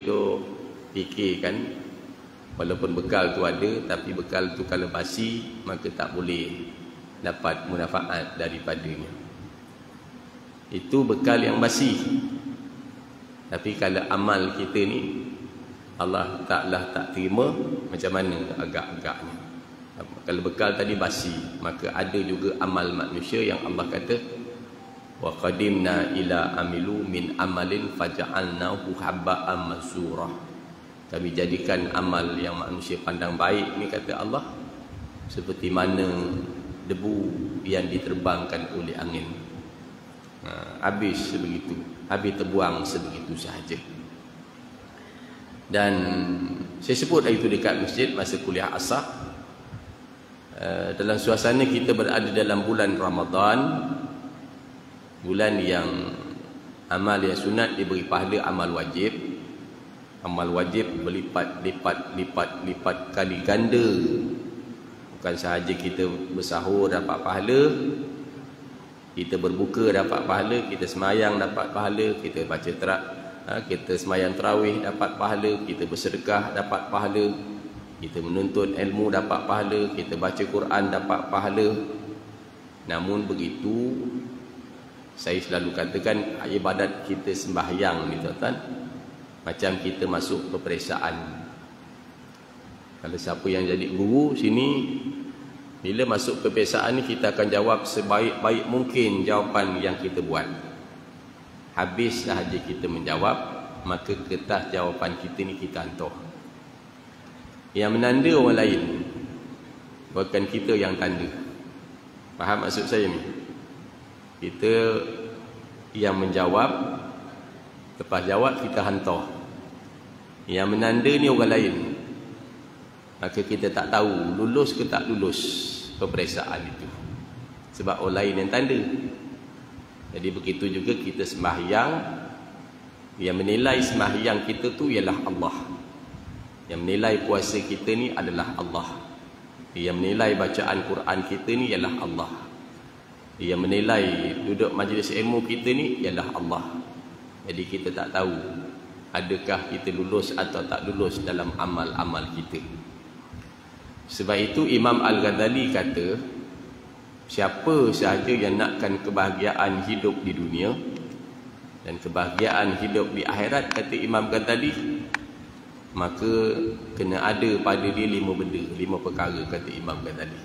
tu fikirkan, walaupun bekal tu ada, tapi bekal tu kalau basi, maka tak boleh dapat manfaat daripadanya. Itu bekal yang basi. Tapi kalau amal kita ni Allah Ta'ala tak terima, macam mana agak-agaknya. Kalau bekal tadi basi, maka ada juga amal manusia yang Allah kata wa qadimna ila amilu min amalin faja'alnahu habba'an mansura. Kami jadikan amal yang manusia pandang baik ni, kata Allah, seperti mana debu yang diterbangkan oleh angin. Habis sebegitu, habis terbuang sebegitu sahaja. Dan saya sebut itu dekat masjid masa kuliah asar, dalam suasana kita berada dalam bulan Ramadan, bulan yang amal yang sunat diberi pahala amal wajib. Amal wajib berlipat kali ganda. Bukan sahaja kita bersahur dapat pahala, kita berbuka dapat pahala, kita semayang dapat pahala, kita baca kita semayang tarawih dapat pahala, kita bersedekah dapat pahala, kita menuntut ilmu dapat pahala, kita baca Quran dapat pahala. Namun begitu, saya selalu katakan ibadat kita sembahyang ni tuan-tuan, macam kita masuk peperiksaan. Kalau siapa yang jadi guru sini, bila masuk peperiksaan ni, kita akan jawab sebaik-baik mungkin jawapan yang kita buat. Habis sahaja kita menjawab, maka kertas jawapan kita ni kita hantar. Yang menanda orang lain, bukan kita yang tanda. Faham maksud saya ni? Kita yang menjawab, lepas jawab kita hantar. Yang menanda ni orang lain, maka kita tak tahu lulus ke tak lulus peperiksaan itu, sebab orang lain yang tanda. Jadi begitu juga kita sembahyang, yang menilai sembahyang kita tu ialah Allah. Yang menilai puasa kita ni adalah Allah. Yang menilai bacaan Quran kita ni ialah Allah. Yang menilai duduk majlis ilmu kita ni ialah Allah. Jadi kita tak tahu adakah kita lulus atau tak lulus dalam amal-amal kita. Sebab itu Imam Al-Ghazali kata, siapa sahaja yang nakkan kebahagiaan hidup di dunia dan kebahagiaan hidup di akhirat, kata Imam Ghazali, maka kena ada pada dia 5 benda, 5 perkara, kata Imam Ghazali.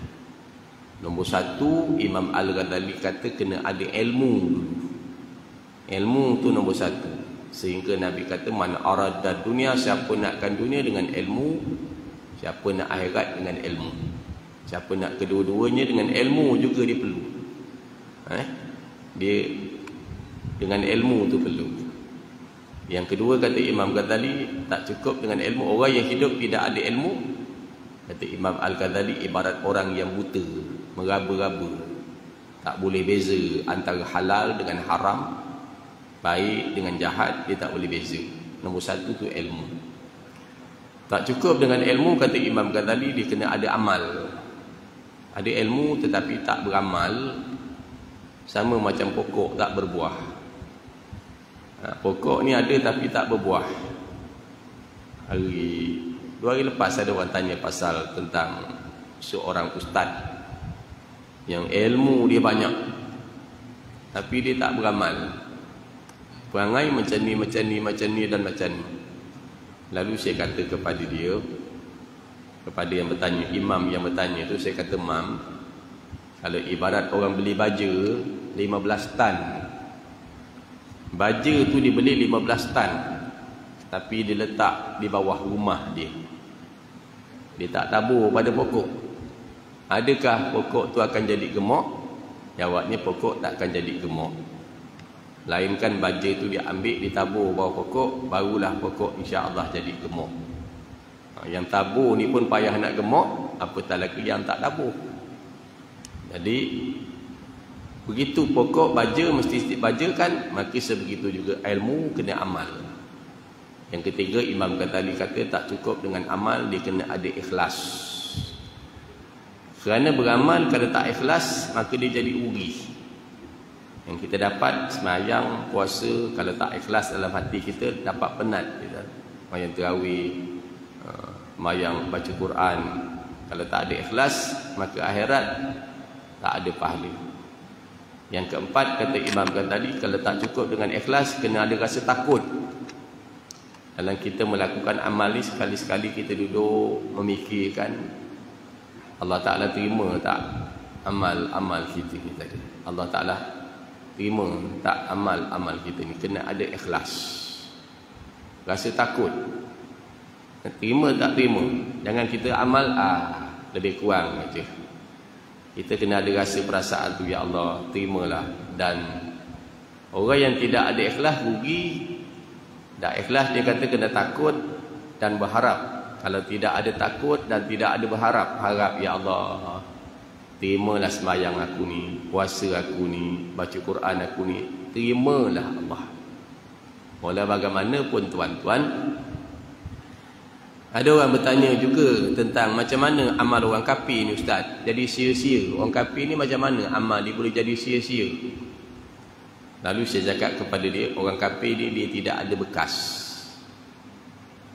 Nombor 1, Imam Al-Ghazali kata kena ada ilmu dulu. Ilmu tu nombor 1. Sehingga Nabi kata man arada dunia, siapa nakkan dunia dengan ilmu, siapa nak akhirat dengan ilmu. Siapa nak kedua-duanya dengan ilmu juga dia perlu. Dia dengan ilmu tu perlu. Yang kedua, kata Imam Ghazali, tak cukup dengan ilmu. Orang yang hidup tidak ada ilmu, kata Imam Al-Ghazali, ibarat orang yang buta, meraba-raba, tak boleh beza antara halal dengan haram, baik dengan jahat, dia tak boleh beza. Nombor 1 tu ilmu. Tak cukup dengan ilmu, kata Imam Ghazali, dia kena ada amal. Ada ilmu tetapi tak beramal, sama macam pokok tak berbuah. Pokok ni ada tapi tak berbuah. 2 hari lepas ada orang tanya pasal tentang seorang ustaz yang ilmu dia banyak tapi dia tak beramal. Perangai macam ni dan macam ni. Lalu saya kata kepada dia, kepada yang bertanya, imam yang bertanya tu, saya kata, mam, kalau ibarat orang beli baja 15 tan, baja tu dibeli 15 tan, tapi dia letak di bawah rumah dia, dia tak tabur pada pokok, adakah pokok tu akan jadi gemuk? Jawabnya, pokok tak akan jadi gemuk. Lainkan baja tu dia ambil, ditabur bawah pokok, barulah pokok insya-Allah jadi gemuk. Yang tabur ni pun payah nak gemuk, apatah lagi yang tak tabur. Jadi begitu pokok baja mesti dibajakan, maka sebegitu juga ilmu kena amal. Yang ketiga, Imam Ghazali kata tak cukup dengan amal, dia kena ada ikhlas. Kerana beramal kalau tak ikhlas, maka dia jadi uri. Yang kita dapat semayang, puasa, kalau tak ikhlas dalam hati kita, dapat penat kita. sembahyang tarawih, sembahyang baca Quran. Kalau tak ada ikhlas, maka akhirat tak ada pahala. Yang keempat, kata Imam kan tadi, kalau tak cukup dengan ikhlas, kena ada rasa takut. Dalam kita melakukan amal ni, sekali-sekali kita duduk memikirkan Allah Ta'ala terima tak amal-amal kita ni tadi. Allah Ta'ala terima tak amal-amal kita ni. Kena ada ikhlas, rasa takut. Terima tak terima, jangan kita amal lebih kurang aja. Kita kena ada rasa perasaan tu, ya Allah terimalah. Dan orang yang tidak ada ikhlas rugi. Tak ikhlas, dia kata kena takut dan berharap. Kalau tidak ada takut dan tidak ada berharap, harap, ya Allah terimalah sembahyang aku ni, puasa aku ni, baca Quran aku ni, terimalah Allah. Walau bagaimanapun tuan-tuan, ada orang bertanya juga tentang macam mana amal orang kafir ni ustaz. Jadi sia-sia. Orang kafir ni macam mana amal dia boleh jadi sia-sia? Lalu saya cakap kepada dia, orang kafir ni dia tidak ada bekas.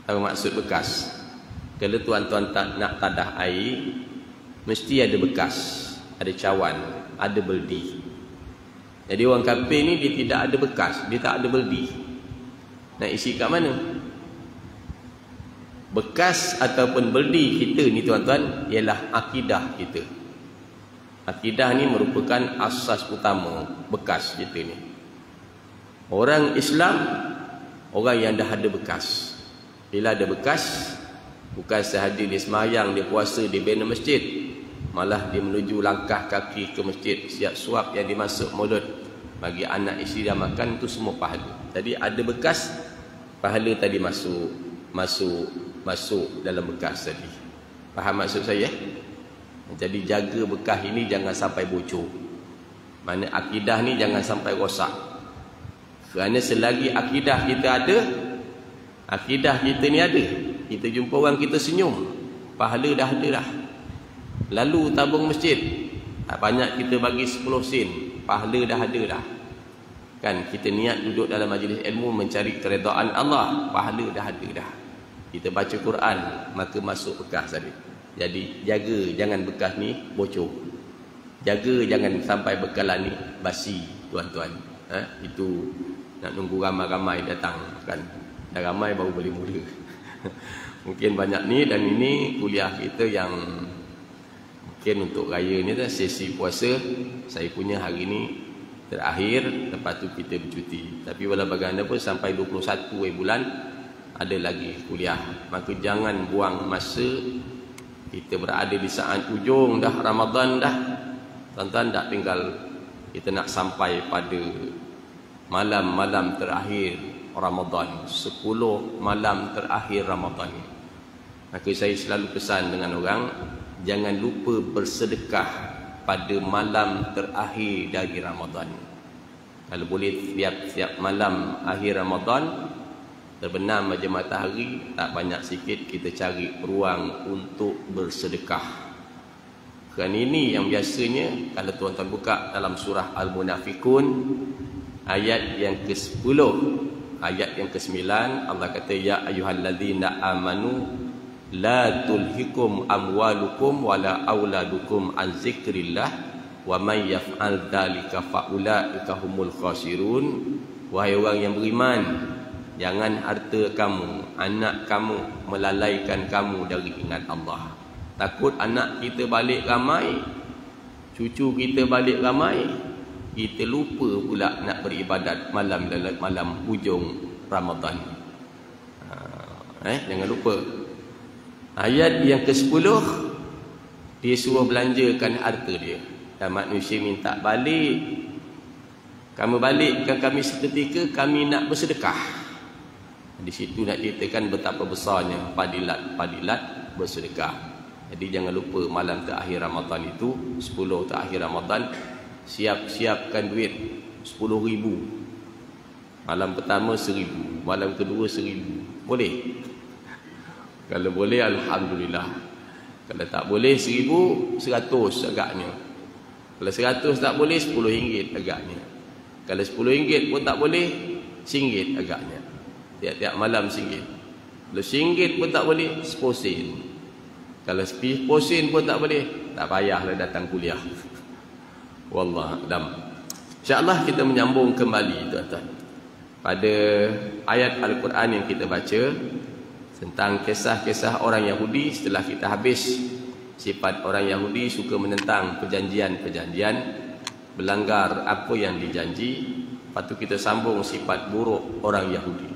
Tahu maksud bekas? Kalau tuan-tuan tak nak tadah air, mesti ada bekas, ada cawan, ada beldi. Jadi orang kafir ni dia tidak ada bekas, dia tak ada beldi. Nak isi kat mana? Bekas ataupun beldi kita ni tuan-tuan ialah akidah kita. Akidah ni merupakan asas utama bekas kita ni. Orang Islam, orang yang dah ada bekas. Bila ada bekas, bukan sahaja dia sembahyang, dia puasa, dia bina masjid, malah dia menuju langkah kaki ke masjid, siap suap yang dimasuk mulut, bagi anak isteri dah makan, tu semua pahala. Jadi ada bekas, pahala tadi masuk dalam bekas tadi. Faham maksud saya? Jadi jaga bekas ini jangan sampai bocor. Mana akidah ni jangan sampai rosak. Kerana selagi akidah kita ada, akidah kita ni ada, kita jumpa orang kita senyum, pahala dah ada dah. Lalu tabung masjid, banyak kita bagi 10 sen, pahala dah ada dah. Kan kita niat duduk dalam majlis ilmu mencari keredaan Allah, pahala dah ada dah. Kita baca Quran, maka masuk bekas tadi. Jadi jaga jangan bekas ni bocor. Jaga jangan sampai bekalan ni basi tuan-tuan. Itu nak nunggu ramai-ramai datang kan. Dah ramai baru boleh mula. Mungkin banyak ni, dan ini kuliah kita yang mungkin untuk raya ni dah sesi puasa. Saya punya hari ni terakhir, lepas tu kita bercuti. Tapi walau bagaimanapun sampai 21 bulan ada lagi kuliah. Maka jangan buang masa. Kita berada di saat ujung dah Ramadan dah. Tuan-tuan tak tinggal kita nak sampai pada malam-malam terakhir Ramadan, 10 malam terakhir Ramadan. Maka saya selalu pesan dengan orang, jangan lupa bersedekah pada malam terakhir dari Ramadan. Kalau boleh tiap malam akhir Ramadan terbenam macam matahari, tak banyak sikit kita cari peluang untuk bersedekah. Kerana ini yang biasanya kalau tuan-tuan buka dalam surah Al-Munafikun ayat yang ke-10, ayat yang ke-9, Allah kata, ya ayyuhalladzina amanu la tulhikum amwalukum wala auladukum an zikrillah wa may yaf'al dzalika faulaika humul khasirun. Wahai orang yang beriman, jangan harta kamu, anak kamu melalaikan kamu dari ingat Allah. Takut anak kita balik ramai, cucu kita balik ramai, kita lupa pula nak beribadat malam hujung Ramadan. Jangan lupa. Ayat yang ke-10, dia suruh belanjakan harta dia. Dan manusia minta balik. Kamu balikkan kami seketika, kami nak bersedekah. Di situ nak ceritakan betapa besarnya padilat bersedekah. Jadi jangan lupa malam terakhir Ramadan itu, 10 terakhir Ramadan, siapkan duit 10,000. Malam pertama 1,000, malam kedua 1,000. Boleh? Kalau boleh alhamdulillah. Kalau tak boleh 1,000, 100 agaknya. Kalau 100 tak boleh, RM10 agaknya. Kalau RM10 pun tak boleh, RM1 agaknya. Tiap-tiap malam RM1. Kalau RM1 pun tak boleh, RM10. Kalau RM10 pun tak boleh, tak payahlah datang kuliah. Wallahualam. InsyaAllah kita menyambung kembali tuan-tuan pada ayat Al-Quran yang kita baca tentang kisah-kisah orang Yahudi. Setelah kita habis sifat orang Yahudi suka menentang perjanjian-perjanjian, melanggar apa yang dijanji, lepas tu kita sambung sifat buruk orang Yahudi.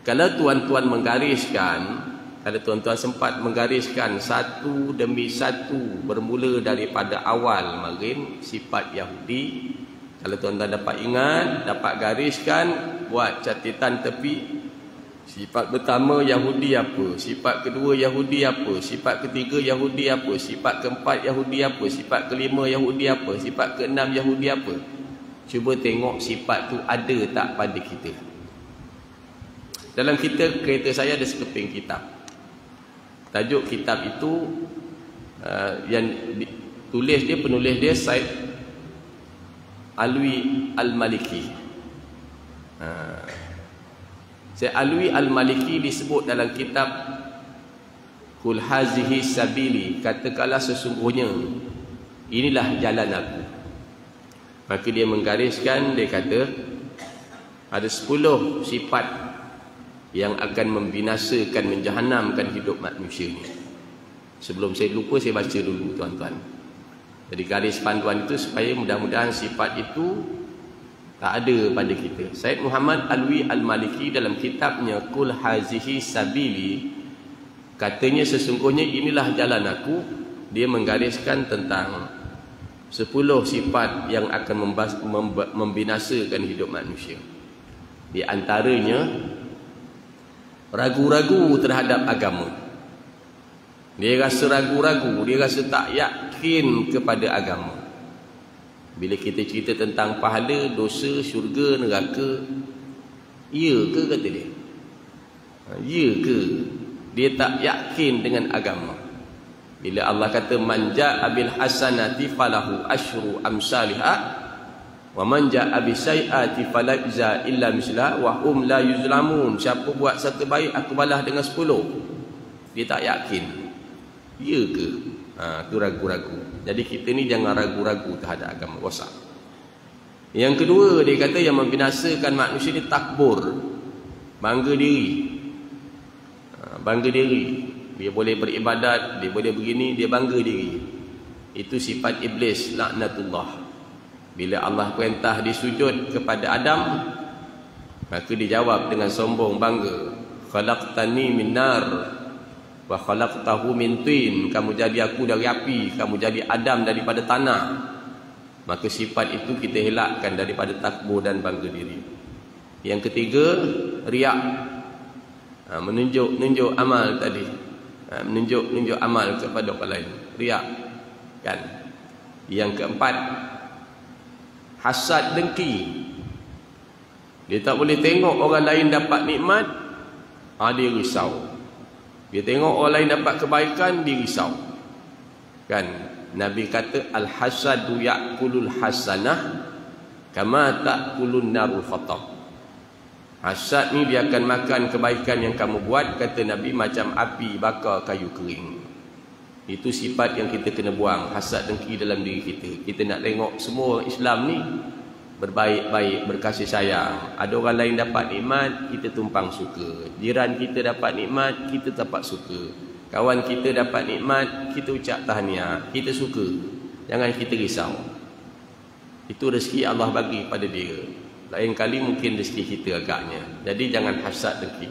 Kalau tuan-tuan menggariskan, kalau tuan-tuan sempat menggariskan satu demi satu bermula daripada awal marin sifat Yahudi, kalau tuan-tuan dapat ingat, dapat gariskan, buat catatan tepi. Sifat pertama Yahudi apa, sifat kedua Yahudi apa, sifat ketiga Yahudi apa, sifat keempat Yahudi apa, sifat kelima Yahudi apa, sifat keenam Yahudi apa. Cuba tengok sifat tu ada tak pada kita. Dalam kereta saya ada sekeping kitab. Tajuk kitab itu yang tulis dia, penulis dia Said Alwi Al-Maliki. Said Alwi Al-Maliki disebut dalam kitab Qul hazihi sabili, katakanlah sesungguhnya inilah jalan aku. Maka dia menggariskan, dia kata ada 10 sifat yang akan membinasakan, menjahanamkan hidup manusia ni. Sebelum saya lupa, saya baca dulu tuan-tuan. Jadi garis panduan itu supaya mudah-mudahan sifat itu tak ada pada kita. Said Muhammad Alwi Al-Maliki dalam kitabnya Qul hazihi sabili, katanya sesungguhnya inilah jalan aku. Dia menggariskan tentang 10 sifat yang akan membinasakan hidup manusia. Di antaranya ragu-ragu terhadap agama. Dia rasa ragu-ragu, dia rasa tak yakin kepada agama. Bila kita cerita tentang pahala, dosa, syurga, neraka, ya ke kata dia? Ya ke? Dia tak yakin dengan agama. Bila Allah kata man jaa bil hasanati falahu asyru amsalihha wa man jaa bisayyi'ati fala yujza illa misla wa hum la yuzlamun. Siapa buat satu baik aku balas dengan 10. Dia tak yakin. Ya ke? Itu ragu-ragu. Jadi kita ni jangan ragu-ragu terhadap agama. Wasak. Yang kedua, dia kata yang membinasakan manusia ni takbur, bangga diri. Bangga diri. Dia boleh beribadat, dia boleh begini, dia bangga diri. Itu sifat iblis, laknatullah. Bila Allah perintah disujud kepada Adam, maka dia jawab dengan sombong, bangga. Khalaqtani min nar wa khalaqtahu min tin. Kamu jadi aku dari api, kamu jadi Adam daripada tanah. Maka sifat itu kita elakkan daripada takbur dan bangga diri. Yang ketiga, riak. Menunjuk amal tadi. Menunjuk amal kepada orang lain. Riak. Kan? Yang keempat, hasad dengki. Dia tak boleh tengok orang lain dapat nikmat, dia risau. Dia tengok orang lain dapat kebaikan, dia risau. Kan? Nabi kata al-hasadu ya'kulul hasanah kama ta'kulun narul khatab. Hasad ni dia akan makan kebaikan yang kamu buat, kata Nabi, macam api bakar kayu kering. Itu sifat yang kita kena buang, hasad dengki dalam diri kita. Kita nak tengok semua orang Islam ni berbaik-baik, berkasih sayang. Ada orang lain dapat nikmat, kita tumpang suka. Jiran kita dapat nikmat, kita dapat suka. Kawan kita dapat nikmat, kita ucap tahniah, kita suka. Jangan kita risau. Itu rezeki Allah bagi pada dia. Lain kali mungkin rezeki kita agaknya. Jadi jangan hasad dengki.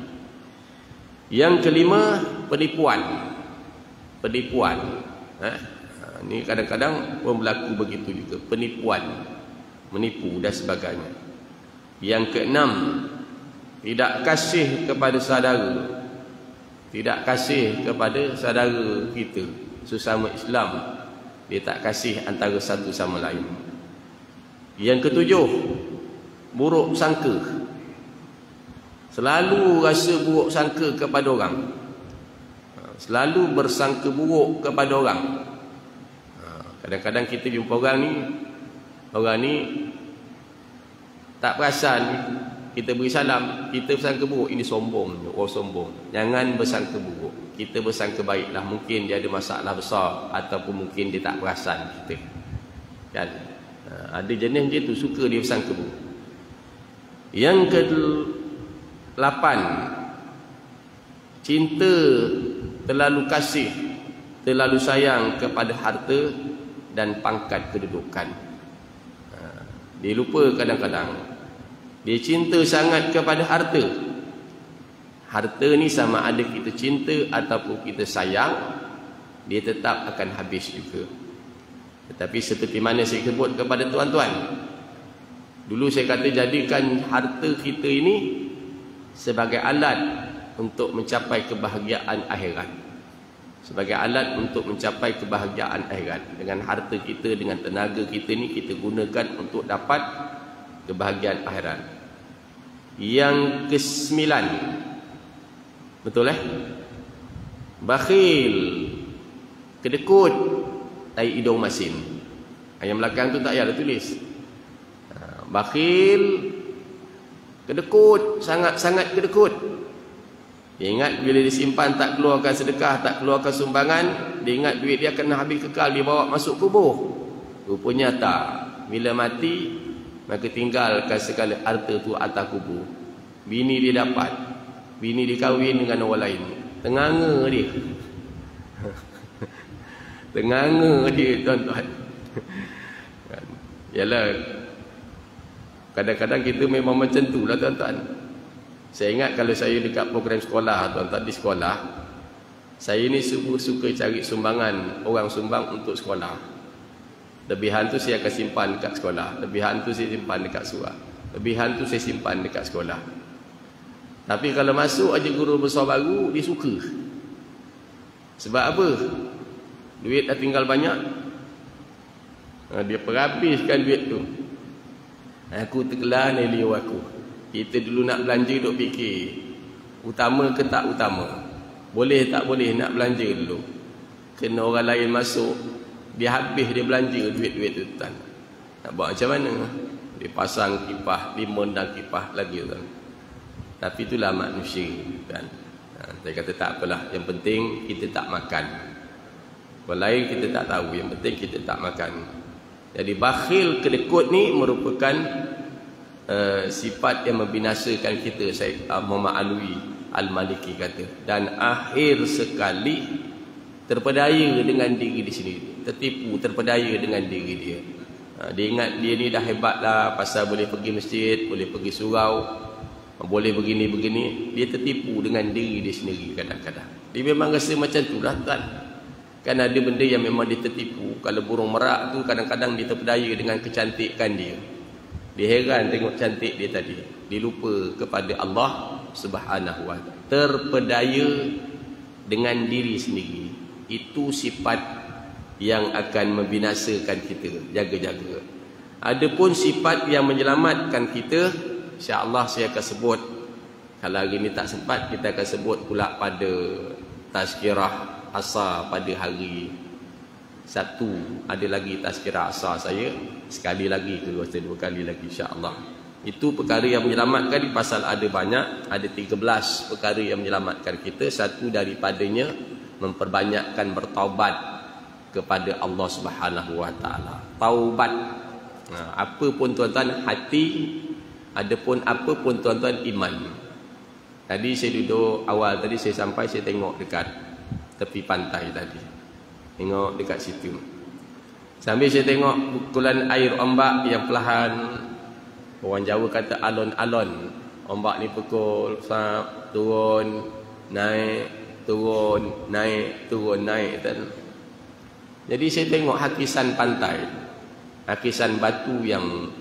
Yang kelima, penipuan. Penipuan. Ini kadang-kadang pun berlaku begitu juga. Penipuan. Menipu dan sebagainya. Yang keenam, tidak kasih kepada saudara. Tidak kasih kepada saudara kita sesama Islam. Dia tak kasih antara satu sama lain. Yang ketujuh, buruk sangka. Selalu rasa buruk sangka kepada orang. Selalu bersangka buruk kepada orang. Kadang-kadang kita jumpa orang ni tak perasan kita beri salam, kita bersangka buruk, ini sombong, orang sombong. Jangan bersangka buruk. Kita bersangka baiklah, mungkin dia ada masalah besar ataupun mungkin dia tak perasan kita. Kan? Ada jenis macam tu, suka dia bersangka buruk. Yang ke-8, cinta terlalu kasih, terlalu sayang kepada harta dan pangkat kedudukan. Dia lupa kadang-kadang, dia cinta sangat kepada harta. Harta ni sama ada kita cinta ataupun kita sayang, dia tetap akan habis juga. Tetapi seperti mana saya sebut kepada tuan-tuan, dulu saya kata jadikan harta kita ini sebagai alat untuk mencapai kebahagiaan akhirat. Sebagai alat untuk mencapai kebahagiaan akhirat. Dengan harta kita, dengan tenaga kita ni, kita gunakan untuk dapat kebahagiaan akhirat. Yang ke-9, betul bakhil, kedekut, tai hidung masin. Yang belakang tu tak payah tulis. Bakhil, kedekut, sangat-sangat kedekut. Dia ingat bila disimpan tak keluarkan sedekah, tak keluarkan sumbangan, dia ingat duit dia kena habis kekal, dia bawa masuk kubur. Rupanya tak. Bila mati, maka tinggalkan segala harta tu atas kubur. Bini dia dapat, bini dia kahwin dengan orang lain. Tenganga dia. Tenganga dia, tuan-tuan. Yalah, kadang-kadang kita memang macam tu lah, tuan-tuan. Saya ingat kalau saya dekat program sekolah, tuan-tuan, di sekolah, saya ni suka cari sumbangan, orang sumbang untuk sekolah. Lebihan tu saya akan simpan dekat sekolah, lebihan tu saya simpan dekat surau, lebihan tu saya simpan dekat sekolah. Tapi kalau masuk aja guru besar baru, dia suka. Sebab apa? Duit dah tinggal banyak, dia perhabiskan duit tu. Aku terkelar nilai aku. Kita dulu nak belanja duk fikir utama ke tak utama, boleh tak boleh nak belanja dulu. Kena orang lain masuk, dia habis dia belanja duit-duit tu, tuan. Nak buat macam mana? Dia pasang kipas, dia mendang kipas lagi, tuan. Tapi itulah manusia, kan. Saya kata tak apalah, yang penting kita tak makan. Orang lain kita tak tahu, yang penting kita tak makan. Jadi bakhil, kedekut ni merupakan sifat yang membinasakan kita. Saya Muhammad Alwi Al-Maliki kata, dan akhir sekali terpedaya dengan diri dia sendiri, tertipu, terpedaya dengan diri dia. Dia ingat dia ni dah hebat lah, pasal boleh pergi masjid, boleh pergi surau, boleh begini-begini. Dia tertipu dengan diri dia sendiri kadang-kadang. Dia memang rasa macam tu lah, kan. Kan ada benda yang memang dia tertipu. Kalau burung merak tu kadang-kadang dia terpedaya dengan kecantikan dia. Dia heran tengok cantik dia tadi. Dia lupa kepada Allah Subhanahu wa ta'ala. Terpedaya dengan diri sendiri. Itu sifat yang akan membinasakan kita. Jaga-jaga. Adapun sifat yang menyelamatkan kita, insya-Allah saya akan sebut. Kalau hari ini tak sempat, kita akan sebut pula pada tazkirah asar pada hari Sabtu. Ada lagi tazkirah asar saya, sekali lagi ke 2 kali lagi, insya-Allah. Itu perkara yang menyelamatkan. Pasal ada banyak, ada 13 perkara yang menyelamatkan kita. Satu daripadanya memperbanyakkan bertaubat kepada Allah Subhanahu wa taala. Taubat. Apa pun tuan-tuan hati, adapun apa pun tuan-tuan iman. Tadi saya duduk awal tadi, saya sampai, saya tengok dekat tepi pantai tadi. Tengok dekat situ. Sambil saya tengok pukulan air ombak yang perlahan. Orang Jawa kata alon-alon. Ombak ni pukul, turun, naik, turun, naik, turun, naik. Jadi saya tengok hakisan pantai. Hakisan batu yang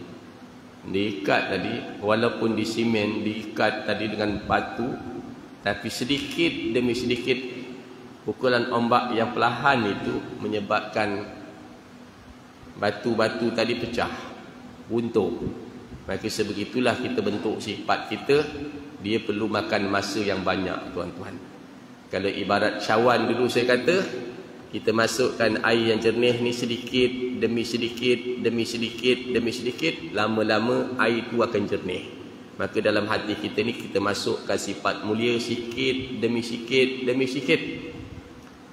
diikat tadi, walaupun di simen diikat tadi dengan batu, tapi sedikit demi sedikit pukulan ombak yang perlahan itu menyebabkan batu-batu tadi pecah, buntung. Maka sebegitulah kita bentuk sifat kita. Dia perlu makan masa yang banyak, tuan-tuan. Kalau ibarat cawan dulu saya kata, kita masukkan air yang jernih ni sedikit demi sedikit, demi sedikit, demi sedikit, lama-lama air itu akan jernih. Maka dalam hati kita ni kita masukkan sifat mulia sikit demi sikit demi sikit.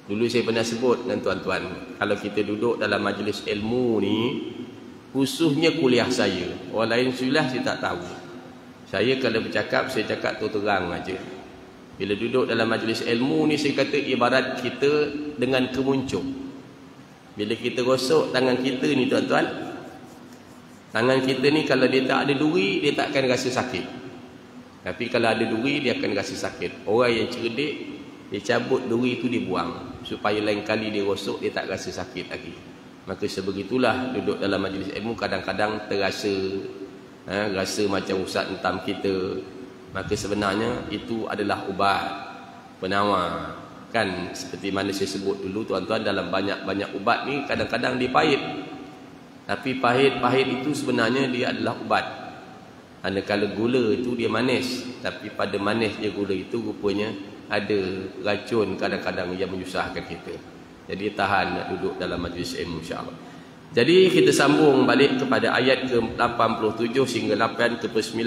Dulu saya pernah sebut dengan tuan-tuan, kalau kita duduk dalam majlis ilmu ni, khususnya kuliah saya, orang lain sudah saya tak tahu. Saya kalau bercakap, saya cakap terang aja. Bila duduk dalam majlis ilmu ni, saya kata ibarat kita dengan kemuncung. Bila kita gosok tangan kita ni tuan-tuan, tangan kita ni kalau dia tak ada duri, dia tak akan rasa sakit. Tapi kalau ada duri, dia akan rasa sakit. Orang yang cerdik, dia cabut duri tu, dia buang, supaya lain kali dia gosok, dia tak rasa sakit lagi. Maka sebegitulah duduk dalam majlis ilmu, kadang-kadang terasa rasa macam ustaz hentam kita. Maka sebenarnya itu adalah ubat penawar. Kan seperti mana saya sebut dulu tuan-tuan, dalam banyak-banyak ubat ni kadang-kadang dia pahit. Tapi pahit-pahit itu sebenarnya dia adalah ubat. Manakala gula itu dia manis, tapi pada manisnya gula itu rupanya ada racun kadang-kadang yang menyusahkan kita. Jadi tahan nak duduk dalam majlis ilmu insya-Allah. Jadi kita sambung balik kepada ayat ke-87 hingga 8 ke-9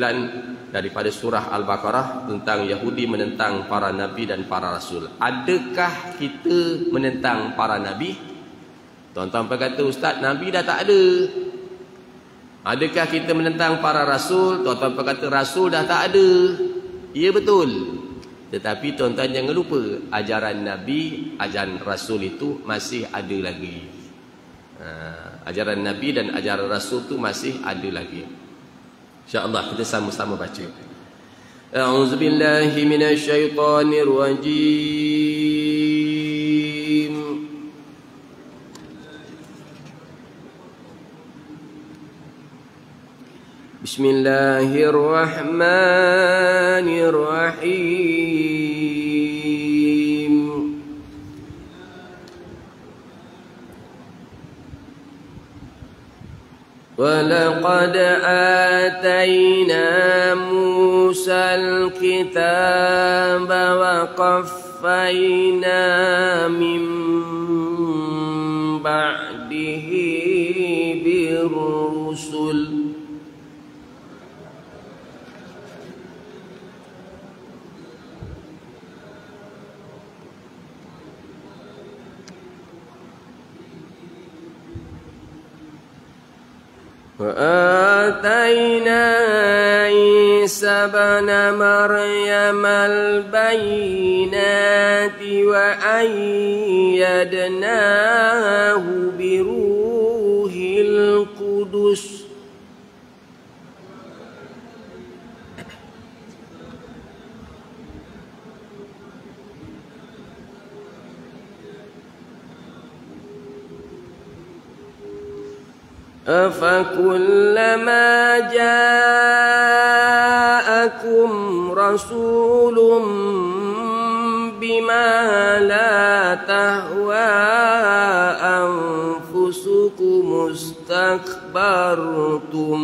daripada surah Al-Baqarah tentang Yahudi menentang para nabi dan para rasul. Adakah kita menentang para nabi? Tuan-tuan berkata, ustaz, nabi dah tak ada. Adakah kita menentang para rasul? Tuan-tuan berkata, rasul dah tak ada. Ya, betul. Tetapi tuan-tuan jangan lupa, ajaran nabi, ajaran rasul itu masih ada lagi. Ajaran nabi dan ajaran rasul itu masih ada lagi. InsyaAllah kita sama-sama baca. A'udzubillahi minasyaitanirrajim. Bismillahirrahmanirrahim. وَلَقَدْ آتَيْنَا مُوسَى الْكِتَابَ وَقَفَّيْنَا مِنْ بَعْدِهِ بِالرُّسُلِ وآتينا عيسى ابن مريم البينات وأيدناه بروح القدس أفكلما جاءكم رسول بما لا تهوى أنفسكم استكبرتم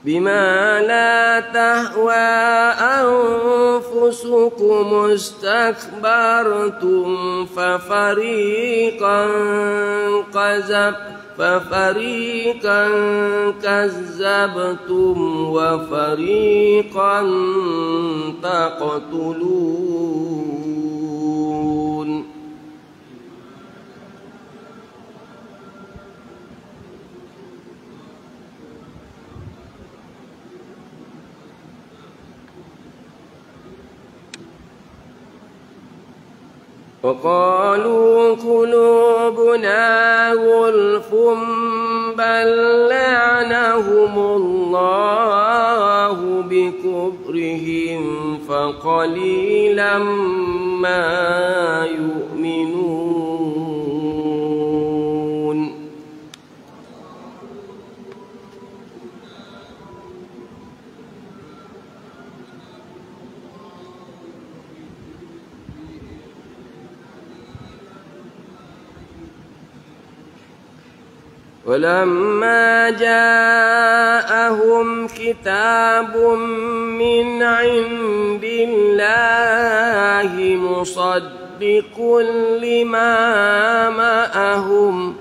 بما لا تهوى أنفسكم استكبرتم ففريقا كذبتم وفريقا تقتلون وقالوا قلوبنا غلف بل لعنهم الله بكفرهم فقليلا ما يؤمنون ولما جاءهم كتاب من عند الله مصدق لما معهم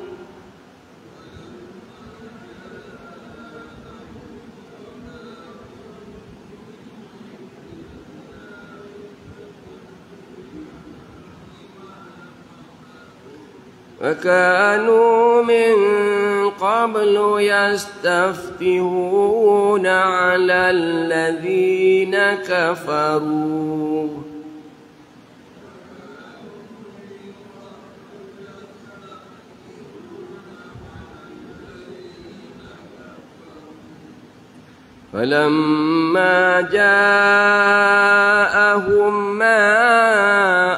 وكانوا من قبل يستفتحون على الذين كفروا فلما جاءهم ما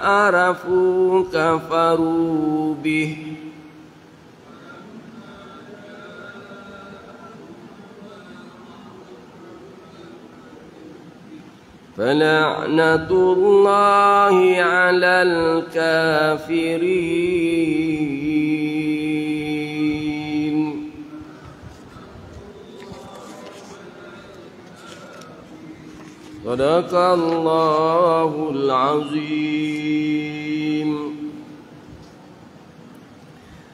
عرفوا كفروا به فلعنة الله على الكافرين. صدق الله العظيم.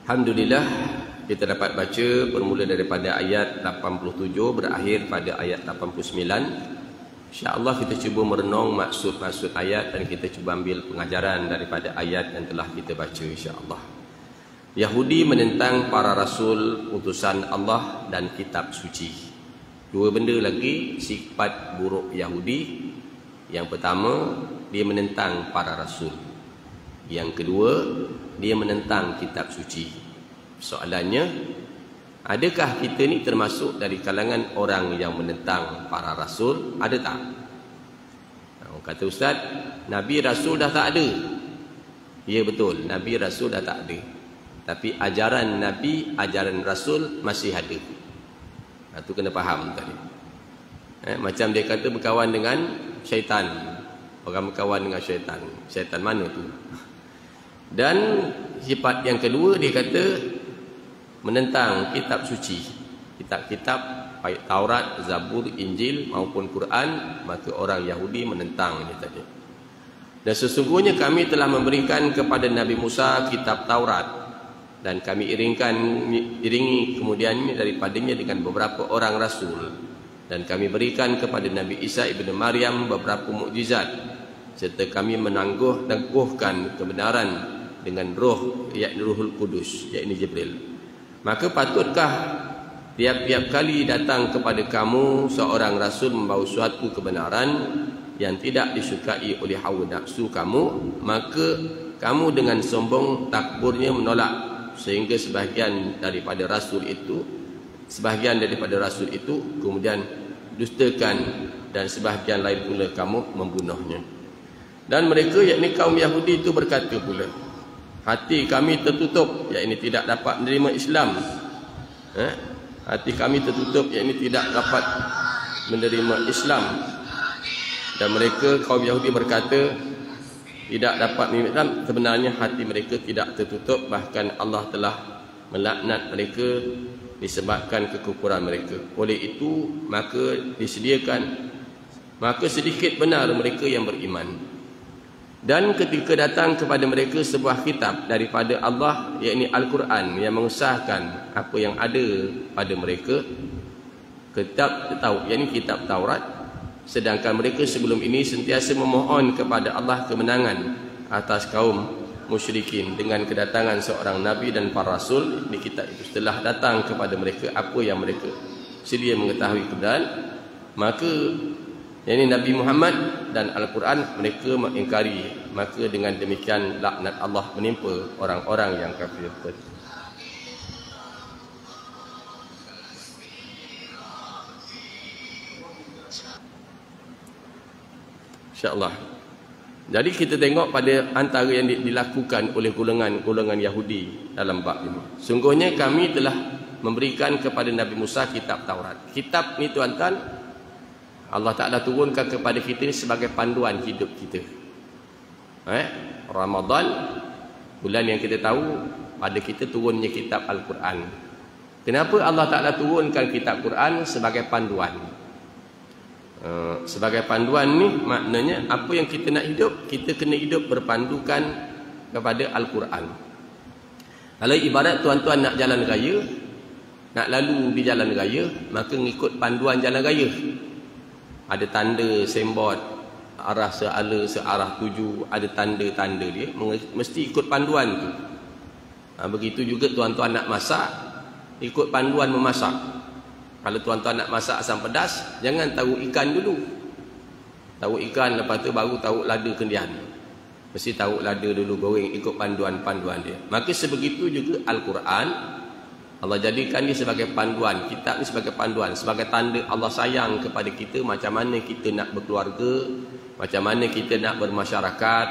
Alhamdulillah, kita dapat baca bermula daripada ayat 87 berakhir pada ayat 89. InsyaAllah kita cuba merenung maksud-maksud ayat dan kita cuba ambil pengajaran daripada ayat yang telah kita baca insyaAllah. Yahudi menentang para rasul, utusan Allah dan kitab suci. Dua benda lagi sifat buruk Yahudi. Yang pertama, dia menentang para rasul. Yang kedua, dia menentang kitab suci. Soalannya, adakah kita ni termasuk dari kalangan orang yang menentang para rasul? Ada tak? Kata Ustaz, Nabi Rasul dah tak ada. Ya betul, Nabi Rasul dah tak ada. Tapi ajaran Nabi, ajaran Rasul masih ada. Itu kena faham tadi. Macam dia kata berkawan dengan syaitan. Orang berkawan dengan syaitan. Syaitan mana tu? Dan sifat yang kedua dia kata menentang kitab suci. Kitab-kitab baik Taurat, Zabur, Injil maupun Quran, maka orang Yahudi menentangnya tadi. Dan sesungguhnya kami telah memberikan kepada Nabi Musa kitab Taurat dan kami iringi kemudiannya daripadanya dengan beberapa orang rasul, dan kami berikan kepada Nabi Isa ibnu Maryam beberapa mukjizat, serta kami menangguhkan kebenaran dengan roh, yakni Ruhul Kudus, yakni Jibril. Maka patutkah tiap-tiap kali datang kepada kamu seorang rasul membawa suatu kebenaran yang tidak disukai oleh hawa nafsu kamu, maka kamu dengan sombong takburnya menolak, sehingga sebahagian daripada rasul itu kemudian dustakan, dan sebahagian lain pula kamu membunuhnya. Dan mereka, yakni kaum Yahudi itu berkata pula, hati kami tertutup, yakni tidak dapat menerima Islam. Hati kami tertutup, yakni tidak dapat menerima Islam. Dan mereka, kaum Yahudi berkata tidak dapat menerima Islam. Sebenarnya hati mereka tidak tertutup, bahkan Allah telah melaknat mereka disebabkan kekufuran mereka. Oleh itu maka sedikit benar mereka yang beriman. Dan ketika datang kepada mereka sebuah kitab daripada Allah, yakni Al-Quran, yang mengesahkan apa yang ada pada mereka, kitab Taurat, sedangkan mereka sebelum ini sentiasa memohon kepada Allah kemenangan atas kaum musyrikin dengan kedatangan seorang Nabi dan para Rasul di kitab itu. Setelah datang kepada mereka apa yang mereka sedia mengetahui kebenaran, maka yakni Nabi Muhammad dan Al-Quran mereka mengingkari. Maka dengan demikian laknat Allah menimpa orang-orang yang kafir. InsyaAllah. Jadi kita tengok pada antara yang dilakukan oleh golongan Yahudi dalam bab ini. Sungguhnya kami telah memberikan kepada Nabi Musa kitab Taurat. Kitab ni tuan-tuan, Allah Ta'ala turunkan kepada kita ni sebagai panduan hidup kita. Ramadan, bulan yang kita tahu pada kita turunnya kitab Al-Quran. Kenapa Allah Ta'ala turunkan kitab Quran sebagai panduan? Sebagai panduan ni maknanya apa yang kita nak hidup, kita kena hidup berpandukan kepada Al-Quran. Kalau ibarat tuan-tuan nak jalan raya, nak lalu di jalan raya, maka ngikut panduan jalan raya. Ada tanda sembot arah seala, searah tuju, ada tanda-tanda dia, mesti ikut panduan tu. Begitu juga tuan-tuan nak masak, ikut panduan memasak. Kalau tuan-tuan nak masak asam pedas, jangan taruh ikan dulu. Taruh ikan, lepas tu baru taruh lada kendian. Mesti taruh lada dulu, goreng, ikut panduan-panduan dia. Maka sebegitu juga Al-Quran, Allah jadikan dia sebagai panduan. Kitab ni sebagai panduan, sebagai tanda Allah sayang kepada kita. Macam mana kita nak berkeluarga, macam mana kita nak bermasyarakat,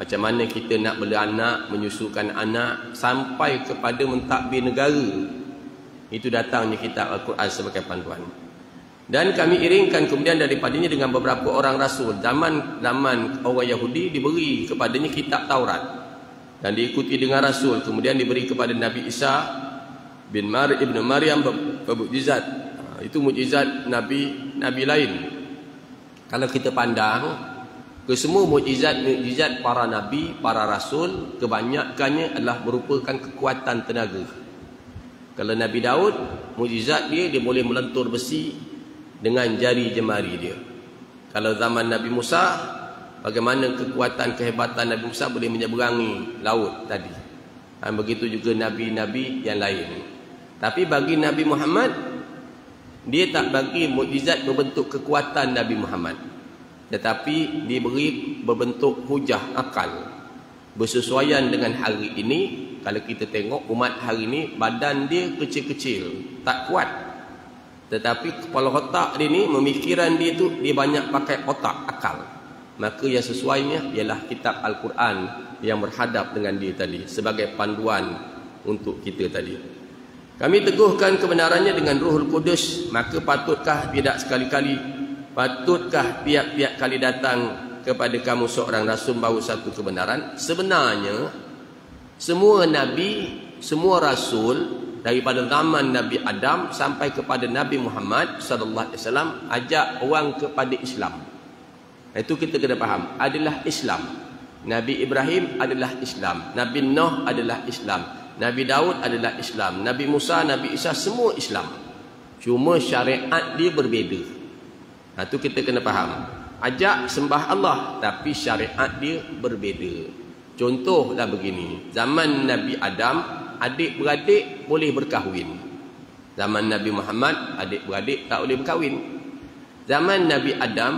macam mana kita nak beranak, menyusukan anak, sampai kepada mentadbir negara. Itu datangnya kitab Al-Quran sebagai panduan. Dan kami iringkan kemudian daripadanya dengan beberapa orang rasul. Zaman orang Yahudi diberi kepadanya kitab Taurat dan diikuti dengan rasul. Kemudian diberi kepada Nabi Isa bin Ibn Maryam bermukjizat. Itu mukjizat nabi lain. Kalau kita pandang ke semua mukjizat para nabi, para rasul, kebanyakannya adalah merupakan kekuatan tenaga. Kalau Nabi Daud, mukjizat dia boleh melentur besi dengan jari jemari dia. Kalau zaman Nabi Musa, bagaimana kekuatan kehebatan Nabi Musa boleh menyeberangi laut tadi. Begitu juga nabi-nabi yang lain. Tapi bagi Nabi Muhammad, dia tak bagi mukjizat berbentuk kekuatan Nabi Muhammad, tetapi diberi berbentuk hujah akal, bersesuaian dengan hari ini. Kalau kita tengok umat hari ini, badan dia kecil-kecil, tak kuat. Tetapi kepala otak dia ni, pemikiran dia tu, dia banyak pakai otak, akal. Maka yang sesuainya ialah kitab Al-Quran yang berhadap dengan dia tadi, sebagai panduan untuk kita tadi. Kami teguhkan kebenarannya dengan Ruhul Kudus. Maka patutkah tiap-tiap kali datang kepada kamu seorang rasul bawa satu kebenaran? Sebenarnya semua nabi, semua rasul daripada zaman Nabi Adam sampai kepada Nabi Muhammad sallallahu alaihi wasallam ajak orang kepada Islam. Itu kita kena faham, adalah Islam. Nabi Ibrahim adalah Islam, Nabi Nuh adalah Islam, Nabi Daud adalah Islam, Nabi Musa, Nabi Isa, semua Islam. Cuma syariat dia berbeza. Itu kita kena faham. Ajak sembah Allah tapi syariat dia berbeza. Contohlah begini, zaman Nabi Adam, adik-beradik boleh berkahwin. Zaman Nabi Muhammad, adik-beradik tak boleh berkahwin. Zaman Nabi Adam,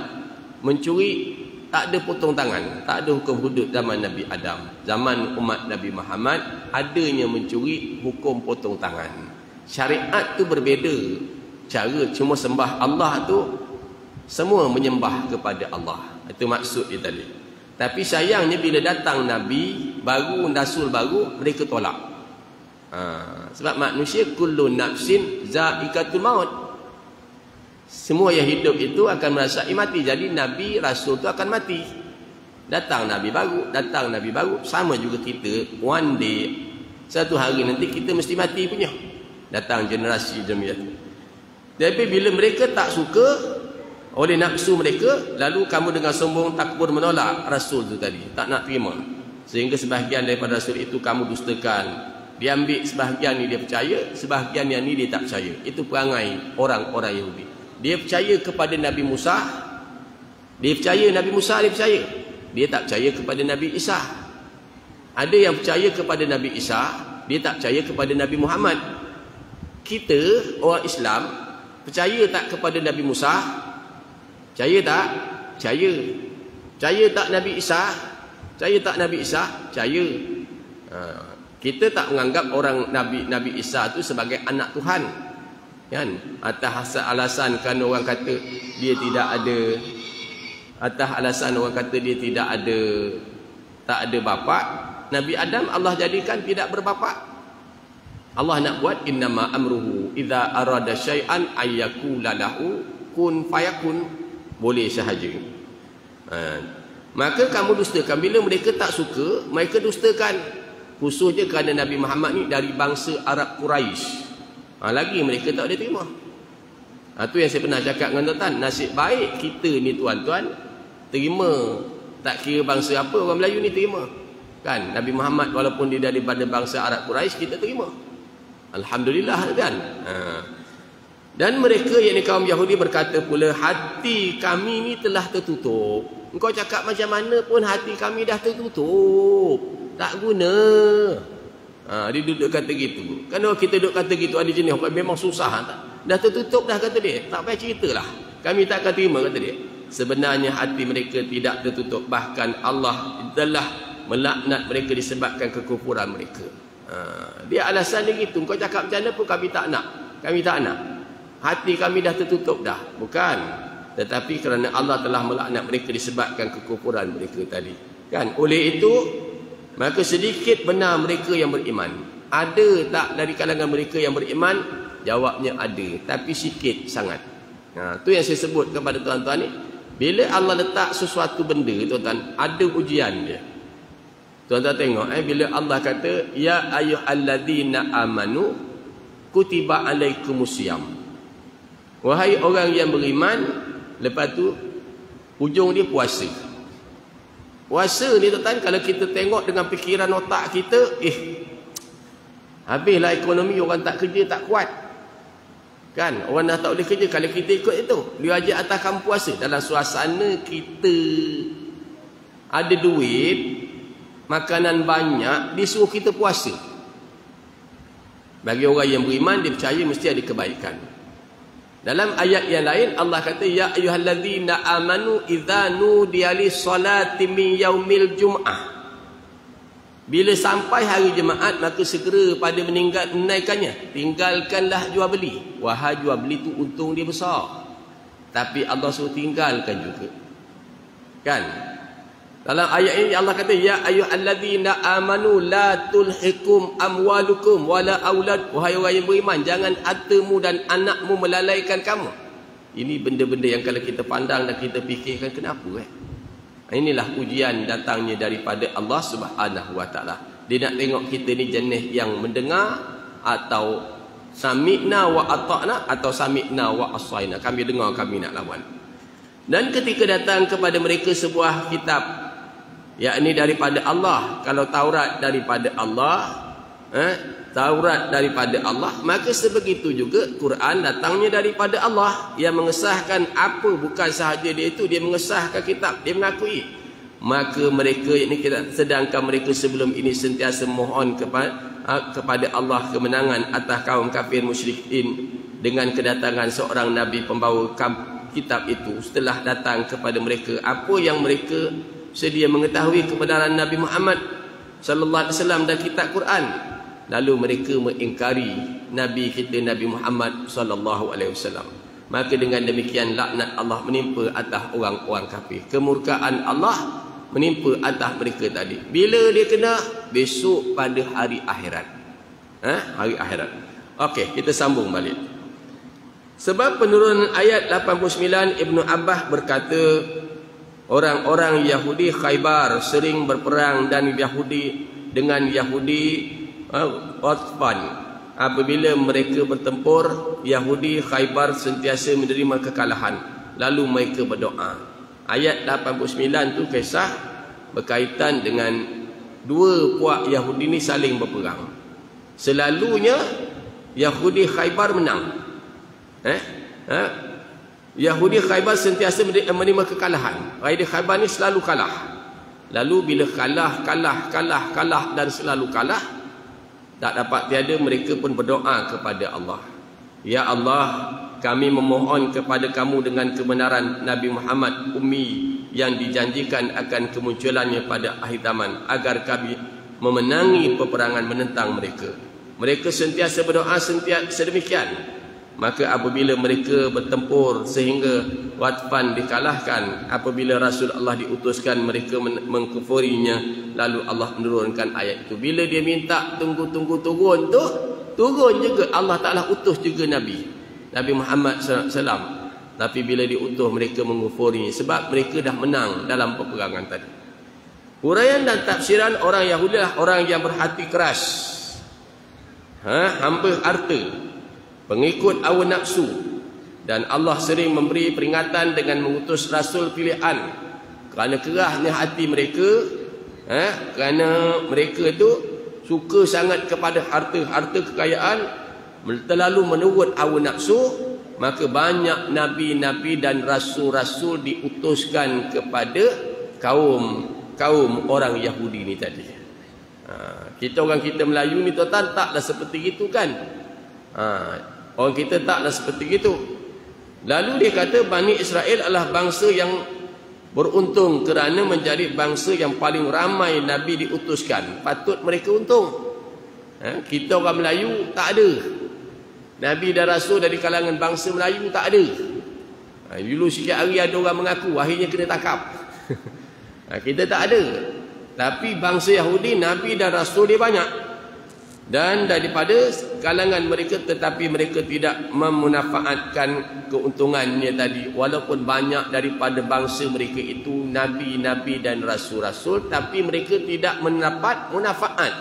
mencuri tak ada potong tangan, tak ada hukum hudud zaman Nabi Adam. Zaman umat Nabi Muhammad, adanya mencuri, hukum potong tangan. Syariat tu berbeza. Cara cuma sembah Allah tu, semua menyembah kepada Allah. Itu maksud dia tadi. Tapi sayangnya bila datang Nabi baru, Rasul baru, mereka tolak. Sebab manusia kullu nafsin za'iqatul maut. Semua yang hidup itu akan merasai mati. Jadi Nabi, Rasul itu akan mati. Datang Nabi baru, sama juga kita. One day, satu hari nanti kita mesti mati punya. Datang generasi jemiat. Tapi bila mereka tak suka oleh nafsu mereka, lalu kamu dengan sombong takbur menolak Rasul itu tadi, tak nak terima. Sehingga sebahagian daripada Rasul itu kamu dustakan. Dia ambil sebahagian ni dia percaya, sebahagian yang ni dia tak percaya. Itu perangai orang-orang Yahudi. Dia percaya kepada Nabi Musa, dia percaya Nabi Musa, dia percaya. Dia tak percaya kepada Nabi Isa. Ada yang percaya kepada Nabi Isa, dia tak percaya kepada Nabi Muhammad. Kita orang Islam percaya tak kepada Nabi Musa? Percaya tak? Percaya. Percaya tak Nabi Isa? Percaya tak Nabi Isa? Percaya. Kita tak menganggap orang Nabi Isa itu sebagai anak Tuhan. Kan? Atas alasan kan orang kata dia tidak ada, atas alasan orang kata dia tak ada bapa. Nabi Adam Allah jadikan tidak berbapa. Allah nak buat innama amruhu idza arada syai'an ayyakula lahu kun fayakun. Boleh sahaja. Maka kamu dustakan. Bila mereka tak suka, mereka dustakan. Khususnya kerana Nabi Muhammad ni dari bangsa Arab Quraisy. Lagi mereka tak boleh terima. Itu yang saya pernah cakap dengan tuan-tuan. Nasib baik kita ni tuan-tuan terima. Tak kira bangsa apa, orang Melayu ni terima. Kan? Nabi Muhammad walaupun dia daripada bangsa Arab Quraisy, kita terima. Alhamdulillah kan. Dan mereka yakni kaum Yahudi berkata pula, hati kami ni telah tertutup. Engkau cakap macam mana pun hati kami dah tertutup. Tak guna. Dia duduk kata gitu. Kalau kita duduk kata gitu ada jenis memang susah tak? Dah tertutup dah kata dia. Tak payah ceritalah. Kami tak akan terima kata dia. Sebenarnya hati mereka tidak tertutup. Bahkan Allah telah melaknat mereka disebabkan kekufuran mereka. Dia alasan dia gitu. Kau cakap macam mana pun kami tak nak. Kami tak nak. Hati kami dah tertutup dah. Bukan. Tetapi kerana Allah telah melaknat mereka disebabkan kekufuran mereka tadi. Kan? Oleh itu, maka sedikit benar mereka yang beriman. Ada tak dari kalangan mereka yang beriman? Jawabnya ada. Tapi sikit sangat. Itu yang saya sebut kepada tuan-tuan ni. Bila Allah letak sesuatu benda, tuan-tuan, ada ujian dia. Tuan-tuan tengok, bila Allah kata, ya ayyuhalladzina amanu kutiba alaikumusiyam. Wahai orang yang beriman, lepas tu ujung dia puasa. Puasa ni tuan-tuan, kalau kita tengok dengan fikiran otak kita, habislah ekonomi, orang tak kerja tak kuat. Kan? Orang dah tak boleh kerja kalau kita ikut itu. Dia ajak atas kamu puasa. Dalam suasana kita ada duit, makanan banyak, disuruh kita puasa. Bagi orang yang beriman, dia percaya mesti ada kebaikan. Dalam ayat yang lain Allah kata, ya ayyuhalladzina amanu idza nudiya lis-salati min yaumil jum'ah. Bila sampai hari Jumaat, maka segera pada menunaikannya. Tinggalkanlah jual beli. Wahai jual beli tu untung dia besar. Tapi Allah suruh tinggalkan juga. Kan? Dalam ayat ini Allah kata, ya ayyuhalladzina amanu la tulhikum amwalukum wala aulad. Wahai orang yang beriman, jangan hartamu dan anakmu melalaikan kamu. Ini benda-benda yang kalau kita pandang dan kita fikirkan, kenapa Inilah ujian datangnya daripada Allah Subhanahu wa taala. Dia nak tengok kita ni jenis yang mendengar atau sami'na wa ata'na atau sami'na wa asaina. Kami dengar, kami nak lawan. Dan ketika datang kepada mereka sebuah kitab, yakni daripada Allah. Kalau Taurat daripada Allah, Taurat daripada Allah, maka sebegitu juga Quran datangnya daripada Allah yang mengesahkan apa, bukan sahaja dia itu, dia mengesahkan kitab, dia mengakui. Maka mereka ini, sedangkan mereka sebelum ini sentiasa mohon kepada Allah kemenangan atas kaum kafir musyrikin dengan kedatangan seorang nabi pembawa kitab itu. Setelah datang kepada mereka apa yang mereka sedia mengetahui kebenaran Nabi Muhammad sallallahu alaihi wasallam dan kitab Quran, lalu mereka mengingkari Nabi kita Nabi Muhammad sallallahu alaihi wasallam. Maka dengan demikian laknat Allah menimpa atas orang-orang kafir. Kemurkaan Allah menimpa atas mereka tadi. Bila dia kena? Besok pada hari akhirat. Hari akhirat. Okey, kita sambung balik. Sebab penurunan ayat 89, Ibnu Abbas berkata, orang-orang Yahudi Khaybar sering berperang dan Yahudi dengan Yahudi Uthman. Apabila mereka bertempur, Yahudi Khaybar sentiasa menerima kekalahan. Lalu mereka berdoa. Ayat 89 tu kisah berkaitan dengan dua puak Yahudi ni saling berperang. Selalunya Yahudi Khaybar menang. Yahudi Khaybar sentiasa menerima kekalahan. Yahudi Khaybar ni selalu kalah. Lalu bila kalah dan selalu kalah, tak dapat tiada, mereka pun berdoa kepada Allah. Ya Allah, kami memohon kepada kamu dengan kebenaran Nabi Muhammad ummi yang dijanjikan akan kemunculannya pada akhir zaman, agar kami memenangi peperangan menentang mereka. Mereka sentiasa berdoa sedemikian. Maka apabila mereka bertempur sehingga Uthman dikalahkan, apabila Rasulullah diutuskan, mereka mengkufurinya. Lalu Allah menurunkan ayat itu. Bila dia minta turun tu, turun juga. Allah Ta'ala utus juga Nabi Muhammad SAW. Tapi bila diutus, mereka mengkufurinya sebab mereka dah menang dalam peperangan tadi. Huraian dan tafsiran orang Yahudi lah orang yang berhati keras, hamba harta. pengikut hawa nafsu, dan Allah sering memberi peringatan dengan mengutus rasul pilihan kerana kerasnya hati mereka, kerana mereka itu suka sangat kepada harta kekayaan, terlalu menurut hawa nafsu, maka banyak nabi-nabi dan rasul-rasul diutuskan kepada kaum orang Yahudi ni tadi. Kita orang kita Melayu ni tuan-tuan taklah seperti itu kan. Orang kita taklah seperti itu. Lalu dia kata Bani Israel adalah bangsa yang beruntung kerana menjadi bangsa yang paling ramai Nabi diutuskan. Patut mereka untung. Kita orang Melayu tak ada Nabi dan Rasul dari kalangan bangsa Melayu, tak ada. Dulu sikit hari ada orang mengaku, akhirnya kena tangkap. Kita tak ada. Tapi bangsa Yahudi, Nabi dan Rasul dia banyak. Dan daripada kalangan mereka, tetapi mereka tidak memanfaatkan keuntungannya tadi. Walaupun banyak daripada bangsa mereka itu Nabi-Nabi dan Rasul-Rasul, tapi mereka tidak mendapat manfaat.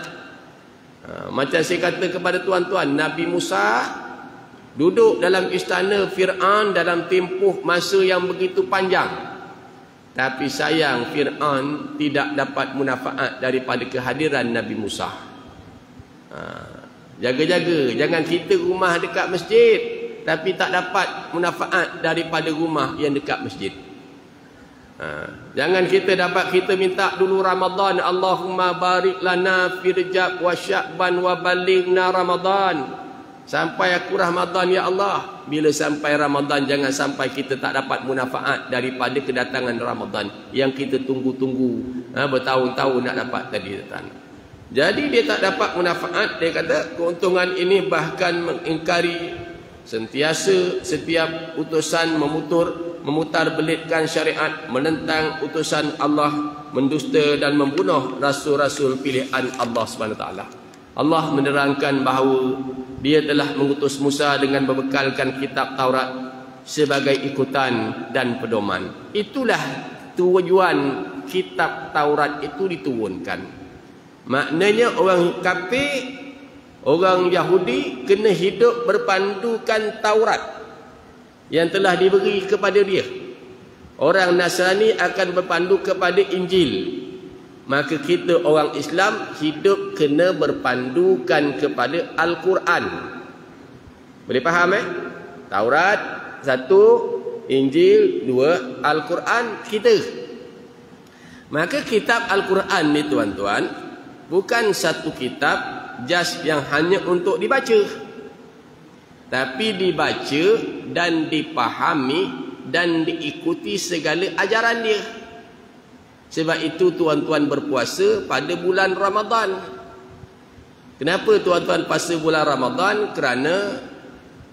Macam saya kata kepada tuan-tuan, Nabi Musa duduk dalam istana Fir'aun dalam tempoh masa yang begitu panjang. Tapi sayang Fir'aun tidak dapat manfaat daripada kehadiran Nabi Musa. Jaga-jaga, jangan kita rumah dekat masjid tapi tak dapat manfaat daripada rumah yang dekat masjid. Jangan kita minta dulu Ramadan, Allahumma barik lana fi Rajab wa Sya'ban wa balighna Ramadan. Sampai aku Ramadan ya Allah. Bila sampai Ramadan, jangan sampai kita tak dapat manfaat daripada kedatangan Ramadan yang kita tunggu-tunggu bertahun-tahun nak dapat tadi datang. Jadi dia tak dapat manfaat. Dia kata keuntungan ini bahkan mengingkari sentiasa setiap utusan, memutar belitkan syariat, menentang utusan Allah, mendusta dan membunuh rasul-rasul pilihan Allah SWT. Allah menerangkan bahawa dia telah mengutus Musa dengan membekalkan kitab Taurat sebagai ikutan dan pedoman. Itulah tujuan kitab Taurat itu diturunkan. Maknanya orang kafir, orang Yahudi kena hidup berpandukan Taurat yang telah diberi kepada dia. Orang Nasrani akan berpandu kepada Injil. Maka kita orang Islam hidup kena berpandukan kepada Al-Quran. Boleh faham Taurat satu, Injil dua, Al-Quran kita. Maka kitab Al-Quran ni tuan-tuan bukan satu kitab just yang hanya untuk dibaca, tapi dibaca dan dipahami dan diikuti segala ajaran dia. Sebab itu tuan-tuan berpuasa pada bulan Ramadan. Kenapa tuan-tuan puasa bulan Ramadan? Kerana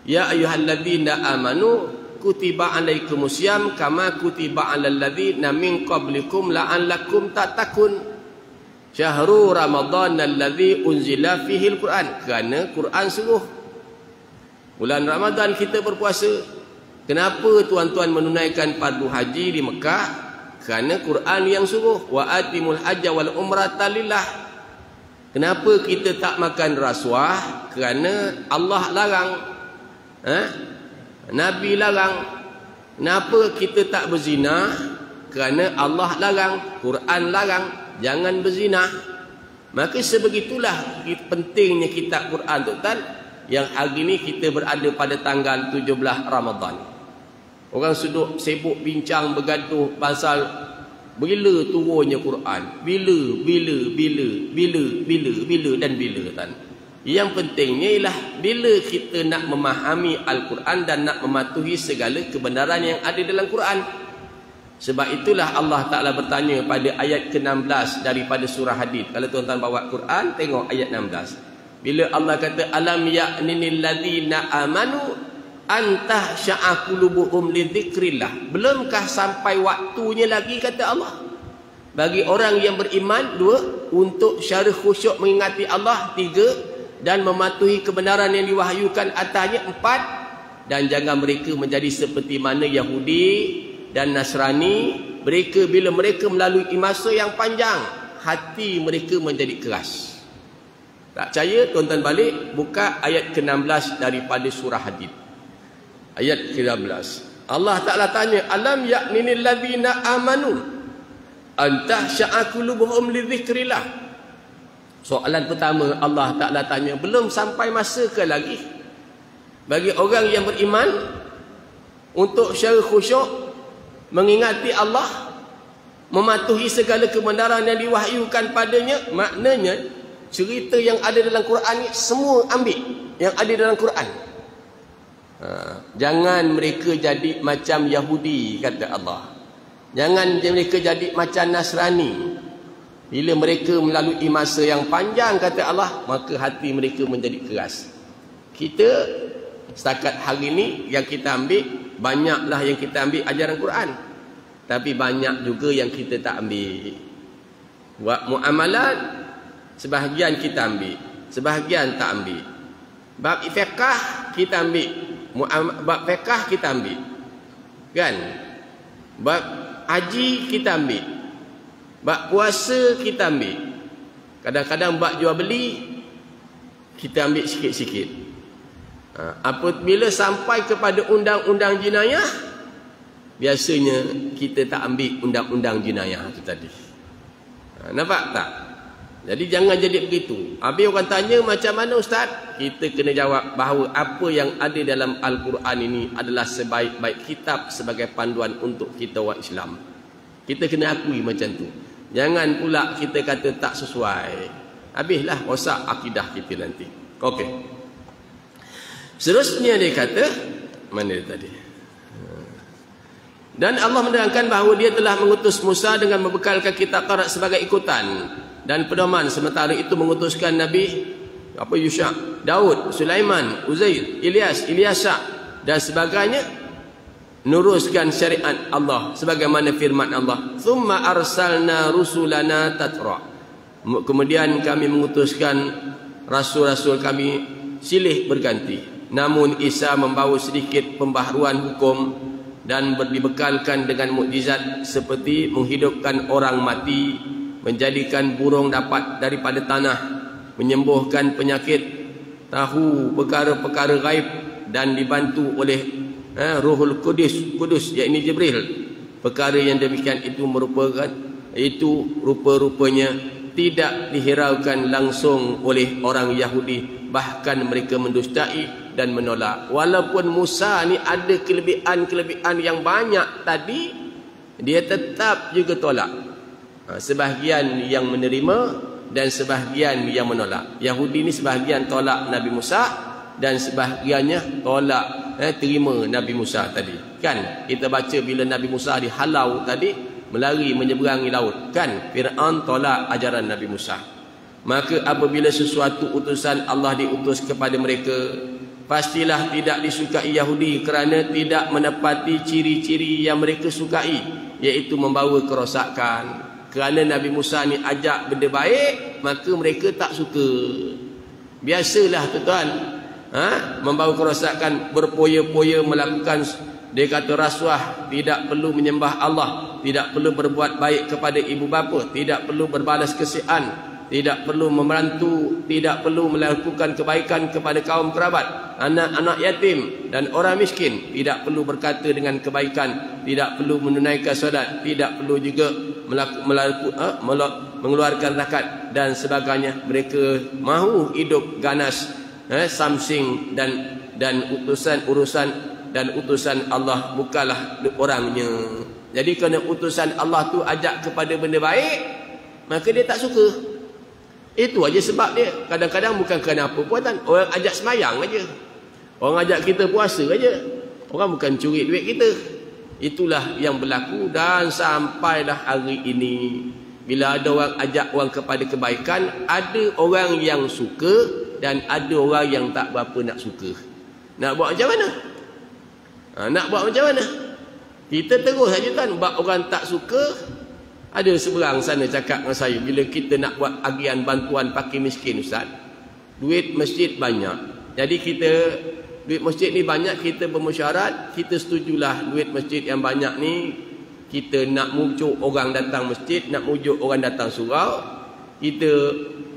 ya ayyuhalladzina amanu kutiba alaikumusiyam kama kutiba alal ladzina min qablikum la'allakum tattaqun. Syahrul Ramadan alladzi unzila fihi al-Quran. Kerana Quran suruh. Bulan Ramadan kita berpuasa. Kenapa tuan-tuan menunaikan fardu haji di Mekah? Kerana Quran yang suruh. Wa atimul hajja wal umrata lillah. Kenapa kita tak makan rasuah? Kerana Allah larang. Nabi larang. Kenapa kita tak berzina? Kerana Allah larang. Quran larang. Jangan berzina. Maka sebegitulah pentingnya kitab Quran tuan-tuan, yang hari ini kita berada pada tanggal 17 Ramadan. Orang sibuk bincang bergaduh pasal bila turunnya Quran. Bila dan bila tuan. Yang pentingnya ialah bila kita nak memahami Al-Quran dan nak mematuhi segala kebenaran yang ada dalam Quran. Sebab itulah Allah Ta'ala bertanya pada ayat ke-16 daripada surah Hadid. Kalau tuan-tuan bawa Quran, tengok ayat 16. Bila Allah kata alam ya'ninil ladzina amanu antah sya'a qulubuhum lidzikrillah. Belumkah sampai waktunya lagi, kata Allah, bagi orang yang beriman, 2, untuk syarah khusyuk mengingati Allah, 3, dan mematuhi kebenaran yang diwahyukan atasnya, 4, dan jangan mereka menjadi seperti mana Yahudi dan Nasrani. Mereka bila mereka melalui masa yang panjang, hati mereka menjadi keras. Tak percaya, tuan-tuan balik buka ayat ke-16 daripada surah Hadid. Ayat ke-16. Allah Ta'ala tanya, alam ya'ninil ladzina amanu an tahsha'a qulubuhum li dzikrillah. Soalan pertama Allah Ta'ala tanya, belum sampai masa ke lagi bagi orang yang beriman untuk secara khusyuk mengingati Allah, mematuhi segala kebenaran yang diwahyukan padanya? Maknanya cerita yang ada dalam Quran ni semua ambil yang ada dalam Quran. Jangan mereka jadi macam Yahudi, kata Allah. Jangan mereka jadi macam Nasrani. Bila mereka melalui masa yang panjang, kata Allah, maka hati mereka menjadi keras. Kita setakat hari ini yang kita ambil, banyaklah yang kita ambil ajaran Quran, tapi banyak juga yang kita tak ambil. Buat muamalat, sebahagian kita ambil, sebahagian tak ambil. Bab fiqh kita ambil, bab fiqh kita ambil, kan? Bab haji kita ambil, bab puasa kita ambil. Kadang-kadang bab jual beli kita ambil sikit-sikit. Apabila sampai kepada undang-undang jenayah, biasanya kita tak ambil undang-undang jenayah itu tadi. Nampak tak? Jadi jangan jadi begitu. Habis orang tanya macam mana Ustaz? Kita kena jawab bahawa apa yang ada dalam Al-Quran ini adalah sebaik-baik kitab sebagai panduan untuk kita orang Islam. Kita kena akui macam tu. Jangan pula kita kata tak sesuai. Habislah rosak akidah kita nanti. Okey. Seterusnya dia kata, mana dia tadi? Dan Allah menerangkan bahawa dia telah mengutus Musa dengan membekalkan kitab Taurat sebagai ikutan dan pedoman. Sementara itu mengutuskan Nabi Yusha, Daud, Sulaiman, Uzair, Ilyasa dan sebagainya, nuruskan syariat Allah sebagaimana firman Allah, "Tsumma arsalna rusulana tatra." Kemudian kami mengutuskan rasul-rasul kami silih berganti. Namun Isa membawa sedikit pembaharuan hukum dan dibekalkan dengan mukjizat seperti menghidupkan orang mati, menjadikan burung dapat daripada tanah, menyembuhkan penyakit, tahu perkara-perkara gaib, dan dibantu oleh Ruhul Kudus yakni Jibril. Perkara yang demikian itu rupa-rupanya tidak dihiraukan langsung oleh orang Yahudi, bahkan mereka mendustai dan menolak. Walaupun Musa ni ada kelebihan yang banyak tadi, dia tetap juga tolak. Sebahagian yang menerima dan sebahagian yang menolak. Yahudi ni sebahagian tolak Nabi Musa dan sebahagiannya tolak terima Nabi Musa tadi. Kan kita baca bila Nabi Musa dihalau tadi, melari menyeberangi laut, kan Fir'aun tolak ajaran Nabi Musa. Maka apabila sesuatu utusan Allah diutus kepada mereka, pastilah tidak disukai Yahudi kerana tidak menepati ciri-ciri yang mereka sukai, iaitu membawa kerosakan. Kerana Nabi Musa ni ajak benda baik, maka mereka tak suka. Biasalah tuan-tuan, membawa kerosakan, berpoya-poya melakukan, dia kata rasuah, tidak perlu menyembah Allah, tidak perlu berbuat baik kepada ibu bapa, tidak perlu berbalas kesian, tidak perlu membantu, tidak perlu melakukan kebaikan kepada kaum kerabat, anak-anak yatim dan orang miskin, tidak perlu berkata dengan kebaikan, tidak perlu menunaikan solat, tidak perlu juga mengeluarkan zakat dan sebagainya. Mereka mahu hidup ganas, samsing dan utusan Allah bukanlah orangnya. Jadi kerana utusan Allah tu ajak kepada benda baik, maka dia tak suka. Itu aja sebab dia. Kadang-kadang bukan kerana apa pun, orang ajak semayang aja, orang ajak kita puasa aja, orang bukan curi duit kita. Itulah yang berlaku. Dan sampailah hari ini, bila ada orang ajak orang kepada kebaikan, ada orang yang suka dan ada orang yang tak berapa nak suka. Nak buat macam mana? Nak buat macam mana? Kita terus saja kan buat orang tak suka. Ada seberang sana cakap dengan saya, bila kita nak buat agian bantuan fakir miskin, Ustaz, duit masjid banyak, jadi kita duit masjid ni banyak, kita bermesyuarat, kita setujulah duit masjid yang banyak ni kita nak mujuk orang datang masjid, nak mujuk orang datang surau, kita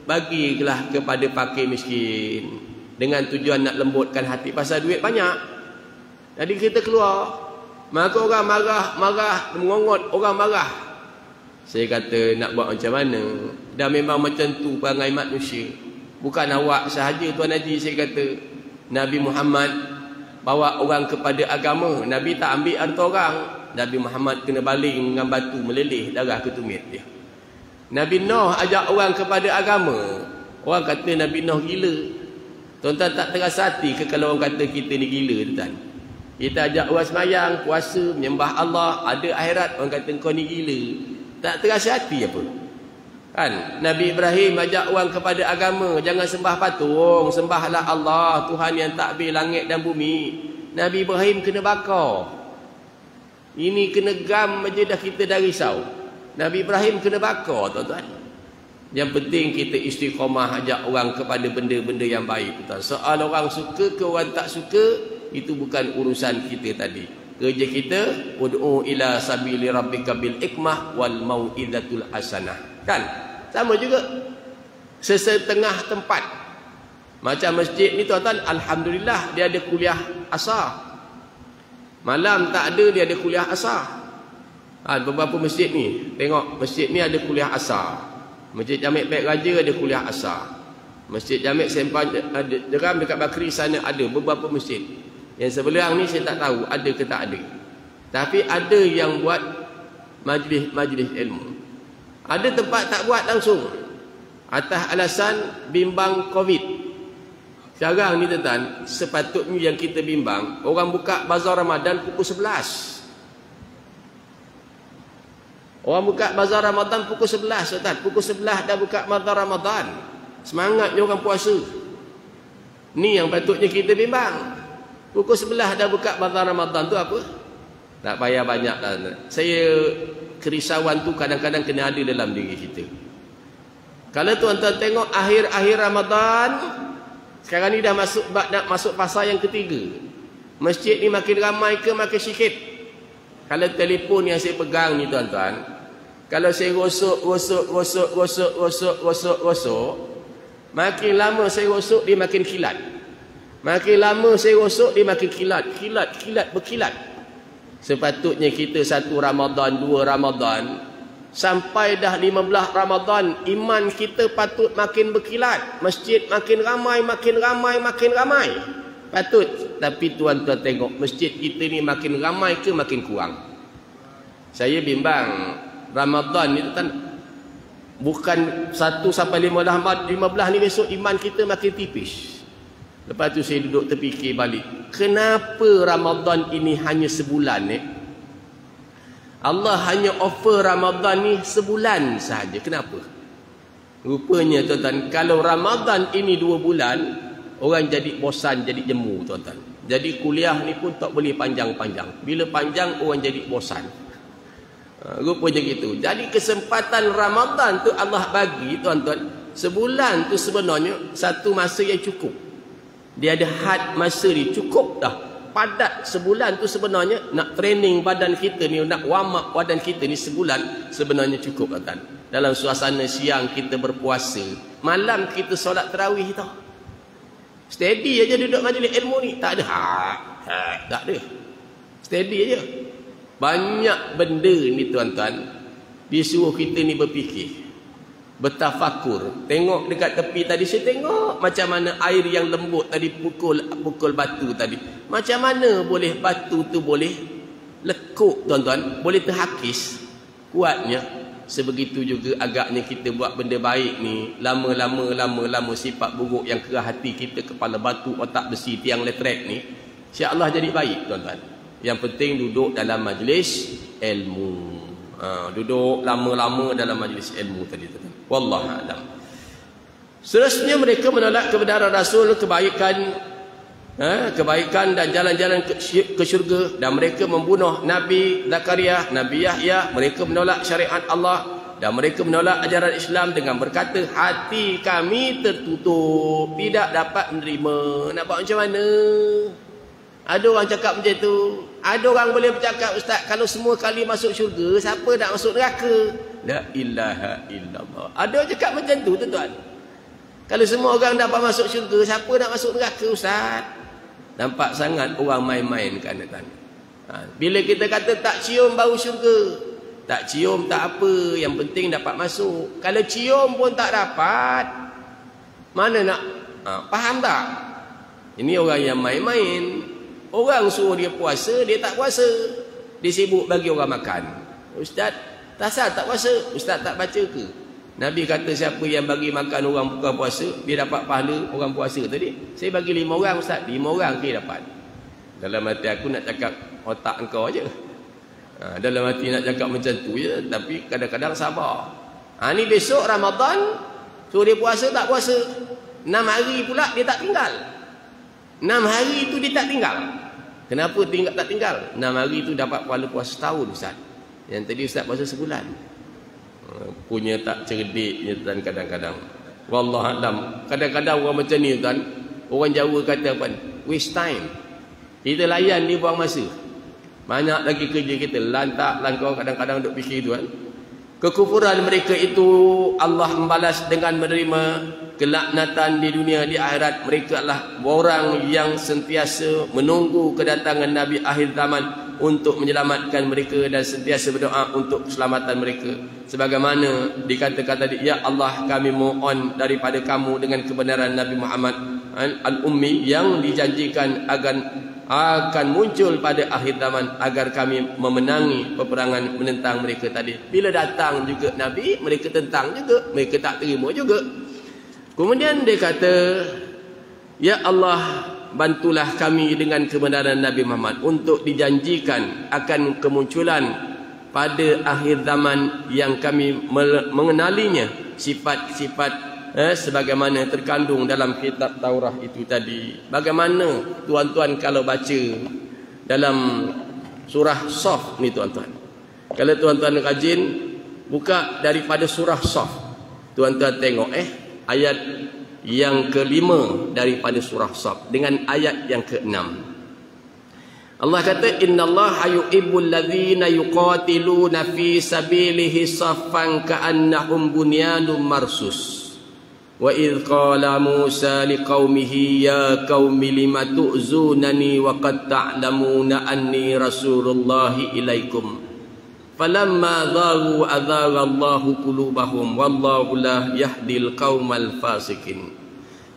bagilah kepada fakir miskin dengan tujuan nak lembutkan hati, pasal duit banyak. Jadi kita keluar, maka orang marah, mengongot, orang marah. Saya kata nak buat macam mana? Dah memang macam tu perangai manusia. Bukan awak sahaja Tuan Haji, saya kata. Nabi Muhammad bawa orang kepada agama, Nabi tak ambil harta orang. Nabi Muhammad kena baling dengan batu meleleh darah ke tumit dia. Nabi Nuh ajak orang kepada agama, orang kata Nabi Nuh gila. Tuan-tuan tak terasa hati ke kalau orang kata kita ni gila, tuan? Kita ajak orang semayang, puasa, menyembah Allah, ada akhirat, orang kata kau ni gila. Tak terasa hati apa? Kan? Nabi Ibrahim ajak orang kepada agama, jangan sembah patung, sembahlah Allah, Tuhan yang takbir langit dan bumi. Nabi Ibrahim kena bakar. Ini kena gam aja dah, kita dah risau. Nabi Ibrahim kena bakar, tuan-tuan. Yang penting kita istiqamah ajak orang kepada benda-benda yang baik, tuan. Soal orang suka ke orang tak suka, itu bukan urusan kita tadi. Kerja kita ud'u ila sabili rabbika bil hikmah wal mau'izatul hasanah. Kan? Sama juga sesetengah tempat. Macam masjid ni tuan-tuan, alhamdulillah dia ada kuliah asar. Malam tak ada, dia ada kuliah asar. Beberapa masjid ni, tengok masjid ni ada kuliah asar. Masjid Jamek Baik Raja ada kuliah asar. Masjid Jamek Sempan Jeram dekat Bakri sana ada beberapa masjid. Yang sebelah ni saya tak tahu ada ke tak ada. Tapi ada yang buat majlis ilmu. Ada tempat tak buat langsung, atas alasan bimbang Covid. Sekarang ni tuan-tuan, sepatutnya yang kita bimbang, orang buka bazar Ramadan pukul 11. Orang buka bazar Ramadan pukul 11, tuan. Pukul 11 dah buka bazar Ramadan. Semangatnya orang puasa. Ni yang patutnya kita bimbang. Pukul 11 dah buka bazar Ramadan tu apa? Tak payah banyak dah. Saya kerisauan tu kadang-kadang kena ada dalam diri kita. Kalau tuan-tuan tengok akhir-akhir Ramadan, sekarang ni dah masuk fasa yang ketiga. Masjid ni makin ramai ke makin sikit? Kalau telefon yang saya pegang ni tuan-tuan, kalau saya gosok, makin lama saya gosok dia makin kilat. Makin lama saya gosok dia makin kilat, berkilat. Sepatutnya kita 1 Ramadan, 2 Ramadan, sampai dah 15 Ramadan, iman kita patut makin berkilat. Masjid makin ramai. Patut. Tapi tuan-tuan tengok, masjid kita ni makin ramai ke makin kurang? Saya bimbang Ramadan ni tuan, bukan 1 sampai 15 ni besok iman kita makin tipis. Lepas tu saya duduk terfikir balik, kenapa Ramadan ini hanya sebulan Allah hanya offer Ramadan ni sebulan sahaja. Kenapa? Rupanya tuan-tuan, kalau Ramadan ini 2 bulan, orang jadi bosan, jadi jemu tuan-tuan. Jadi kuliah ni pun tak boleh panjang-panjang. Bila panjang orang jadi bosan. Rupanya gitu. Jadi kesempatan Ramadan tu Allah bagi tuan-tuan, sebulan tu sebenarnya satu masa yang cukup. Dia ada had masa ni, cukup dah. Padat sebulan tu sebenarnya nak training badan kita ni, nak warm up badan kita ni sebulan sebenarnya cukup tuan. Dalam suasana siang kita berpuasa, malam kita solat tarawih tau. Steady aja duduk majlis ilmu ni, tak ada tak ada. Steady aja. Banyak benda ni tuan-tuan disuruh kita ni berfikir, bertafakur. Tengok dekat tepi tadi, saya tengok macam mana air yang lembut tadi pukul batu tadi. Macam mana boleh batu tu boleh lekuk tuan-tuan, boleh terhakis kuatnya. Sebegitu juga agaknya kita buat benda baik ni, lama-lama sifat buruk yang kerah hati kita, kepala batu, otak besi, tiang letrek ni, insya-Allah jadi baik tuan-tuan. Yang penting duduk dalam majlis ilmu. Duduk lama-lama dalam majlis ilmu tadi tuan. Wallahu a'lam. Seterusnya mereka menolak kebenaran Rasul, kebaikan dan jalan-jalan ke syurga, dan mereka membunuh Nabi Zakaria, Nabi Yahya. Mereka menolak syariat Allah dan mereka menolak ajaran Islam dengan berkata, hati kami tertutup, tidak dapat menerima. Nak buat macam mana? Ada orang cakap macam tu. Ada orang boleh bercakap, ustaz, kalau semua kali masuk syurga, siapa nak masuk neraka? La ilaha illallah. Ada orang cakap macam tu tuan-tuan. Kalau semua orang dapat masuk syurga, siapa nak masuk neraka, Ustaz? Nampak sangat orang main-main kan tuan. Bila kita kata tak cium bau syurga, tak cium tak apa, yang penting dapat masuk. Kalau cium pun tak dapat, mana nak? Faham tak? Ini orang yang main-main. Orang suruh dia puasa, dia tak puasa. Dia sibuk bagi orang makan. Ustaz, tasal tak puasa? Ustaz tak baca ke? Nabi kata siapa yang bagi makan orang bukan puasa, dia dapat pahala orang puasa tadi. Saya bagi 5 orang Ustaz, 5 orang dia dapat. Dalam hati aku nak cakap otak engkau aja. Dalam hati nak cakap macam tu je, tapi kadang-kadang sabar. Ni besok Ramadan, suruh dia puasa tak puasa. 6 hari pula dia tak tinggal. 6 hari itu dia tak tinggal. Kenapa tak tinggal? 6 hari itu dapat pahala puasa setahun Ustaz. Yang tadi Ustaz puasa sebulan. Punya tak cerdiknya tuan kadang-kadang. Wallahualam. Kadang-kadang orang macam ni tuan, orang Jawa kata apa? Waste time. Kita layan dia buang masa. Banyak lagi kerja kita lantak langkau kadang-kadang duk fikir tuan. Kekufuran mereka itu Allah membalas dengan menerima kelaknatan di dunia, di akhirat. Mereka adalah orang yang sentiasa menunggu kedatangan Nabi akhir zaman untuk menyelamatkan mereka dan sentiasa berdoa untuk keselamatan mereka. Sebagaimana dikatakan tadi, ya Allah kami mohon daripada kamu dengan kebenaran Nabi Muhammad al-Ummi yang dijanjikan akan muncul pada akhir zaman agar kami memenangi peperangan menentang mereka tadi. Bila datang juga Nabi, mereka tentang juga, mereka tak terima juga. Kemudian dia kata, ya Allah bantulah kami dengan kebenaran Nabi Muhammad untuk dijanjikan akan kemunculan pada akhir zaman yang kami mengenalinya sifat-sifat sebagaimana terkandung dalam kitab Taurah itu tadi. Bagaimana tuan-tuan kalau baca dalam surah Shaf ni tuan-tuan, kalau tuan-tuan rajin buka daripada surah Shaf, tuan-tuan tengok ayat yang ke-5 daripada surah Shaf dengan ayat yang ke-6. Allah kata, innallaha yuhibbul ladzina yuqatiluna fi sabilihi saffan ka'annahum bunyanun marsus. Wa idh qala Musa liqaumihi ya qaumi lima tu'zunani wa qad ta'lamuna anni rasulullahi ilaikum. Falamma daghu adagha Allahu qulubahum wallahu la yahdil qaumal fasikin.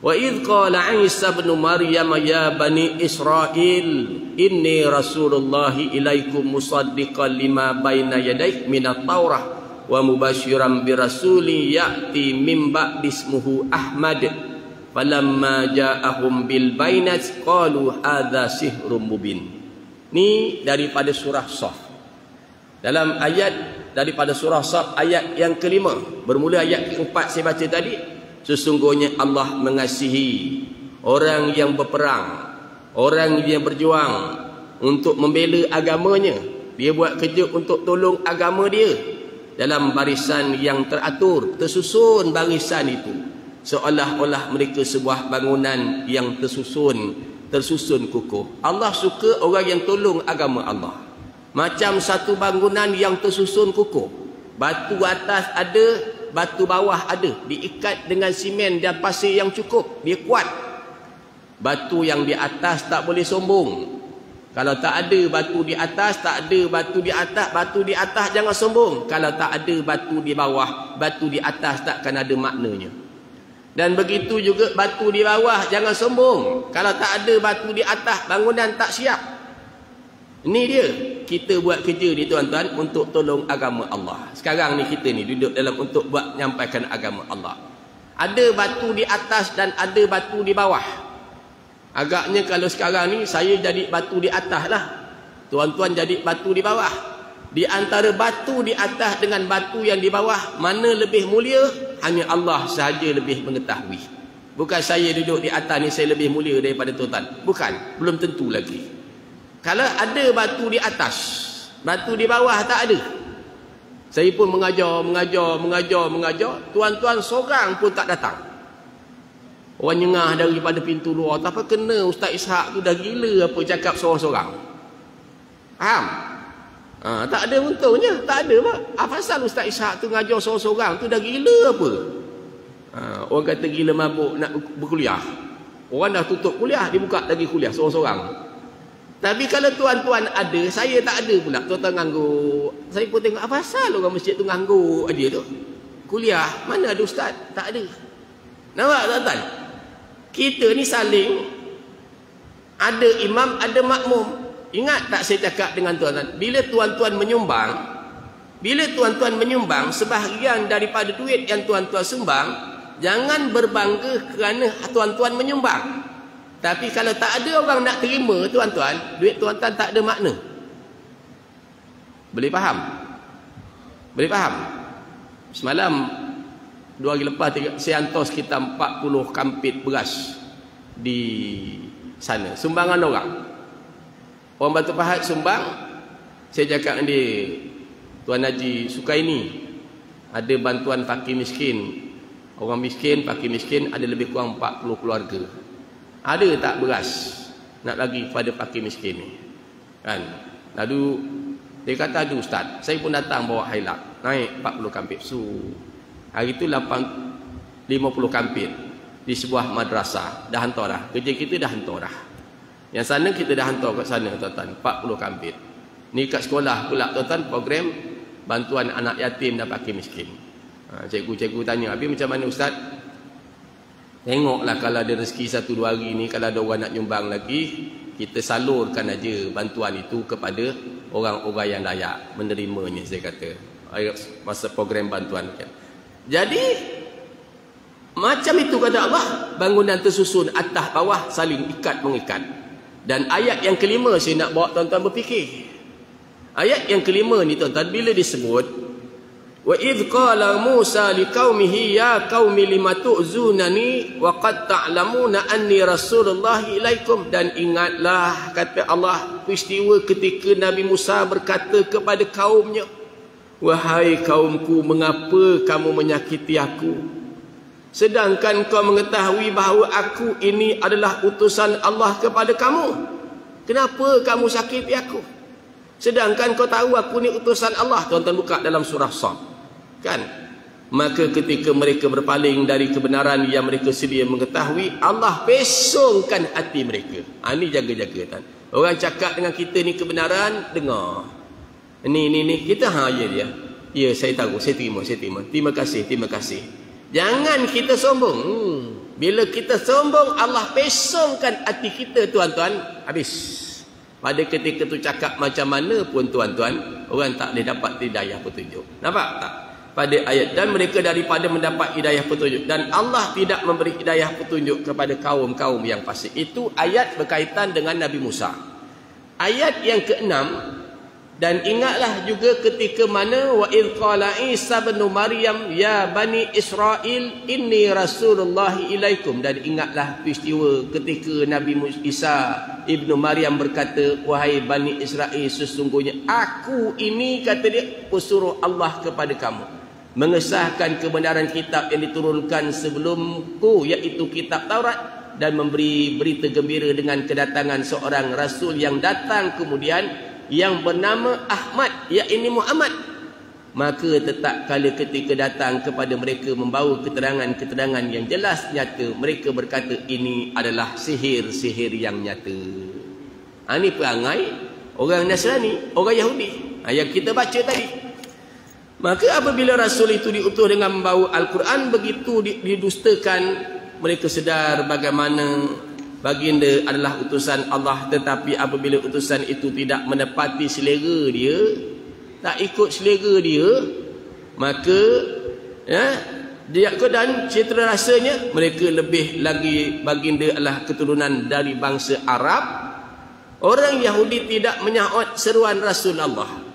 Wa idh qala Isa ibn Maryam ya bani Israil inni rasulullahi ilaikum musaddiqan lima baina yadayhi minat Taurah wa mubasyiran bi rasuli ya'ti min ba'di ismuhu Ahmad. Falamma ja'ahum bil bainat qalu hadza sihrun mubin. Ni daripada surah Shaf. Dalam ayat daripada surah Shaf ayat yang ke-5, bermula ayat ke-4 saya baca tadi, sesungguhnya Allah mengasihi orang yang berperang, orang yang berjuang untuk membela agamanya. Dia buat kerja untuk tolong agama dia dalam barisan yang teratur, tersusun barisan itu seolah-olah mereka sebuah bangunan yang tersusun kukuh. Allah suka orang yang tolong agama Allah. Macam satu bangunan yang tersusun kukuh, batu atas ada, batu bawah ada, diikat dengan simen dan pasir yang cukup, dia kuat. Batu yang di atas tak boleh sombong. Kalau tak ada batu di atas, tak ada batu di atas, batu di atas jangan sombong. Kalau tak ada batu di bawah, batu di atas takkan ada maknanya. Dan begitu juga batu di bawah jangan sombong. Kalau tak ada batu di atas, bangunan tak siap. Ini dia, kita buat kerja ni tuan-tuan untuk tolong agama Allah. Sekarang ni kita ni duduk dalam untuk buat menyampaikan agama Allah. Ada batu di atas dan ada batu di bawah. Agaknya kalau sekarang ni saya jadi batu di atas lah, tuan-tuan jadi batu di bawah. Di antara batu di atas dengan batu yang di bawah, mana lebih mulia? Hanya Allah sahaja lebih mengetahui. Bukan saya duduk di atas ni saya lebih mulia daripada tuan-tuan. Bukan, belum tentu lagi. Kalau ada batu di atas, batu di bawah tak ada. Saya pun mengajar, tuan-tuan seorang pun tak datang. Orang nyengah daripada pintu luar, tak apa kena Ustaz Ishak tu dah gila apa cakap seorang-seorang. Faham? Tak ada untungnya, tak ada pak. Apa pasal Ustaz Ishak tu ngajar seorang-seorang tu dah gila apa? Orang kata gila mabuk nak berkuliah. Orang dah tutup kuliah, dia buka lagi kuliah seorang-seorang. Tapi kalau tuan-tuan ada, saya tak ada pula. Tuan-tuan nganggur. Saya pun tengok apa asal orang masjid tu nganggur dia tu. Kuliah, mana ada ustaz? Tak ada. Nampak tuan-tuan? Kita ni saling ada imam, ada makmum. Ingat tak saya cakap dengan tuan-tuan? Bila tuan-tuan menyumbang sebahagian daripada duit yang tuan-tuan sumbang, jangan berbangga kerana tuan-tuan menyumbang. Tapi kalau tak ada orang nak terima tuan-tuan, duit tuan-tuan tak ada makna. Boleh faham? Boleh faham? Semalam 2 hari lepas saya hantar sekitar 40 kampit beras di sana. Sumbangan orang. Orang Batu Pahat sumbang. Saya cakap dengan dia, Tuan Haji Sukaini, ada bantuan fakir miskin. Orang miskin, fakir miskin ada lebih kurang 40 keluarga. Ada tak beras nak bagi pada fakir miskin ni? Kan? Lalu dia kata ada ustaz. Saya pun datang bawa hailak. Naik 40 kampit. Hari tu 50 kampit di sebuah madrasah. Dah hantar dah. Kerja kita dah hantar dah. Yang sana kita dah hantar kat sana tuan-tuan. 40 kampit. Ni kat sekolah pula tuan-tuan, program bantuan anak yatim dan fakir miskin. Cikgu-cikgu tanya, habis macam mana ustaz? Tengoklah kalau ada rezeki 1-2 hari ni, kalau ada orang nak nyumbang lagi, kita salurkan aja bantuan itu kepada orang-orang yang layak menerimanya, saya kata. Masa program bantuan. Jadi macam itu kata Allah, bangunan tersusun atas bawah saling ikat mengikat. Dan ayat yang kelima saya nak bawa tuan-tuan berfikir. Ayat yang kelima ni tuan-tuan, bila disebut wa idh qala Musa liqaumihi ya qaumi lima tu'zunani wa qad ta'lamuna anni rasulullah ilaikum, dan ingatlah kata Allah peristiwa ketika Nabi Musa berkata kepada kaumnya, wahai kaumku, mengapa kamu menyakiti aku sedangkan kau mengetahui bahawa aku ini adalah utusan Allah kepada kamu? Kenapa kamu sakiti aku sedangkan kau tahu aku ni utusan Allah? Tuan-tuan buka dalam surah Sad. Kan? Maka ketika mereka berpaling dari kebenaran yang mereka sedia mengetahui, Allah pesongkan hati mereka. Ini jaga-jaga kan. Orang cakap dengan kita ni kebenaran, dengar. Ni kita ya dia. Ya, saya tahu, saya terima. Terima kasih. Jangan kita sombong. Bila kita sombong, Allah pesongkan hati kita tuan-tuan, habis. Pada ketika tu cakap macam mana pun tuan-tuan, orang tak boleh dapat hidayah petunjuk. Nampak tak? Pada ayat, dan mereka daripada mendapat hidayah petunjuk, dan Allah tidak memberi hidayah petunjuk kepada kaum-kaum yang fasik. Itu ayat berkaitan dengan Nabi Musa. Ayat yang ke-6, dan ingatlah juga ketika mana wa idh qala Isa bin Maryam ya bani Israel inni rasulullah ilaikum, dan ingatlah peristiwa ketika Nabi Isa ibnu Maryam berkata, wahai bani Israel, sesungguhnya aku ini, kata dia, pesuruh Allah kepada kamu, mengesahkan kebenaran kitab yang diturunkan sebelumku, iaitu kitab Taurat, dan memberi berita gembira dengan kedatangan seorang rasul yang datang kemudian, yang bernama Ahmad, iaitu Muhammad. Maka tetap kala ketika datang kepada mereka membawa keterangan-keterangan yang jelas nyata, mereka berkata ini adalah sihir-sihir yang nyata. Ini perangai orang Nasrani, orang Yahudi yang kita baca tadi. Maka apabila Rasul itu diutus dengan membawa Al-Quran, begitu didustakan, mereka sedar bagaimana baginda adalah utusan Allah. Tetapi apabila utusan itu tidak menepati selera dia, tak ikut selera dia, maka dia dan citra rasanya mereka lebih lagi baginda adalah keturunan dari bangsa Arab. Orang Yahudi tidak menyahut seruan Rasul Allah.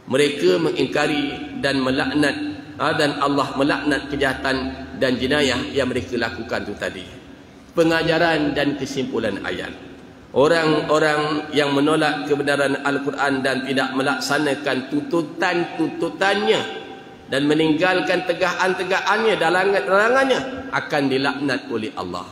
Mereka mengingkari dan melaknat, dan Allah melaknat kejahatan dan jenayah yang mereka lakukan itu tadi. Pengajaran dan kesimpulan ayat. Orang-orang yang menolak kebenaran Al-Quran dan tidak melaksanakan tuntutan-tuntutannya dan meninggalkan tegahan-tegahannya dan larangannya akan dilaknat oleh Allah.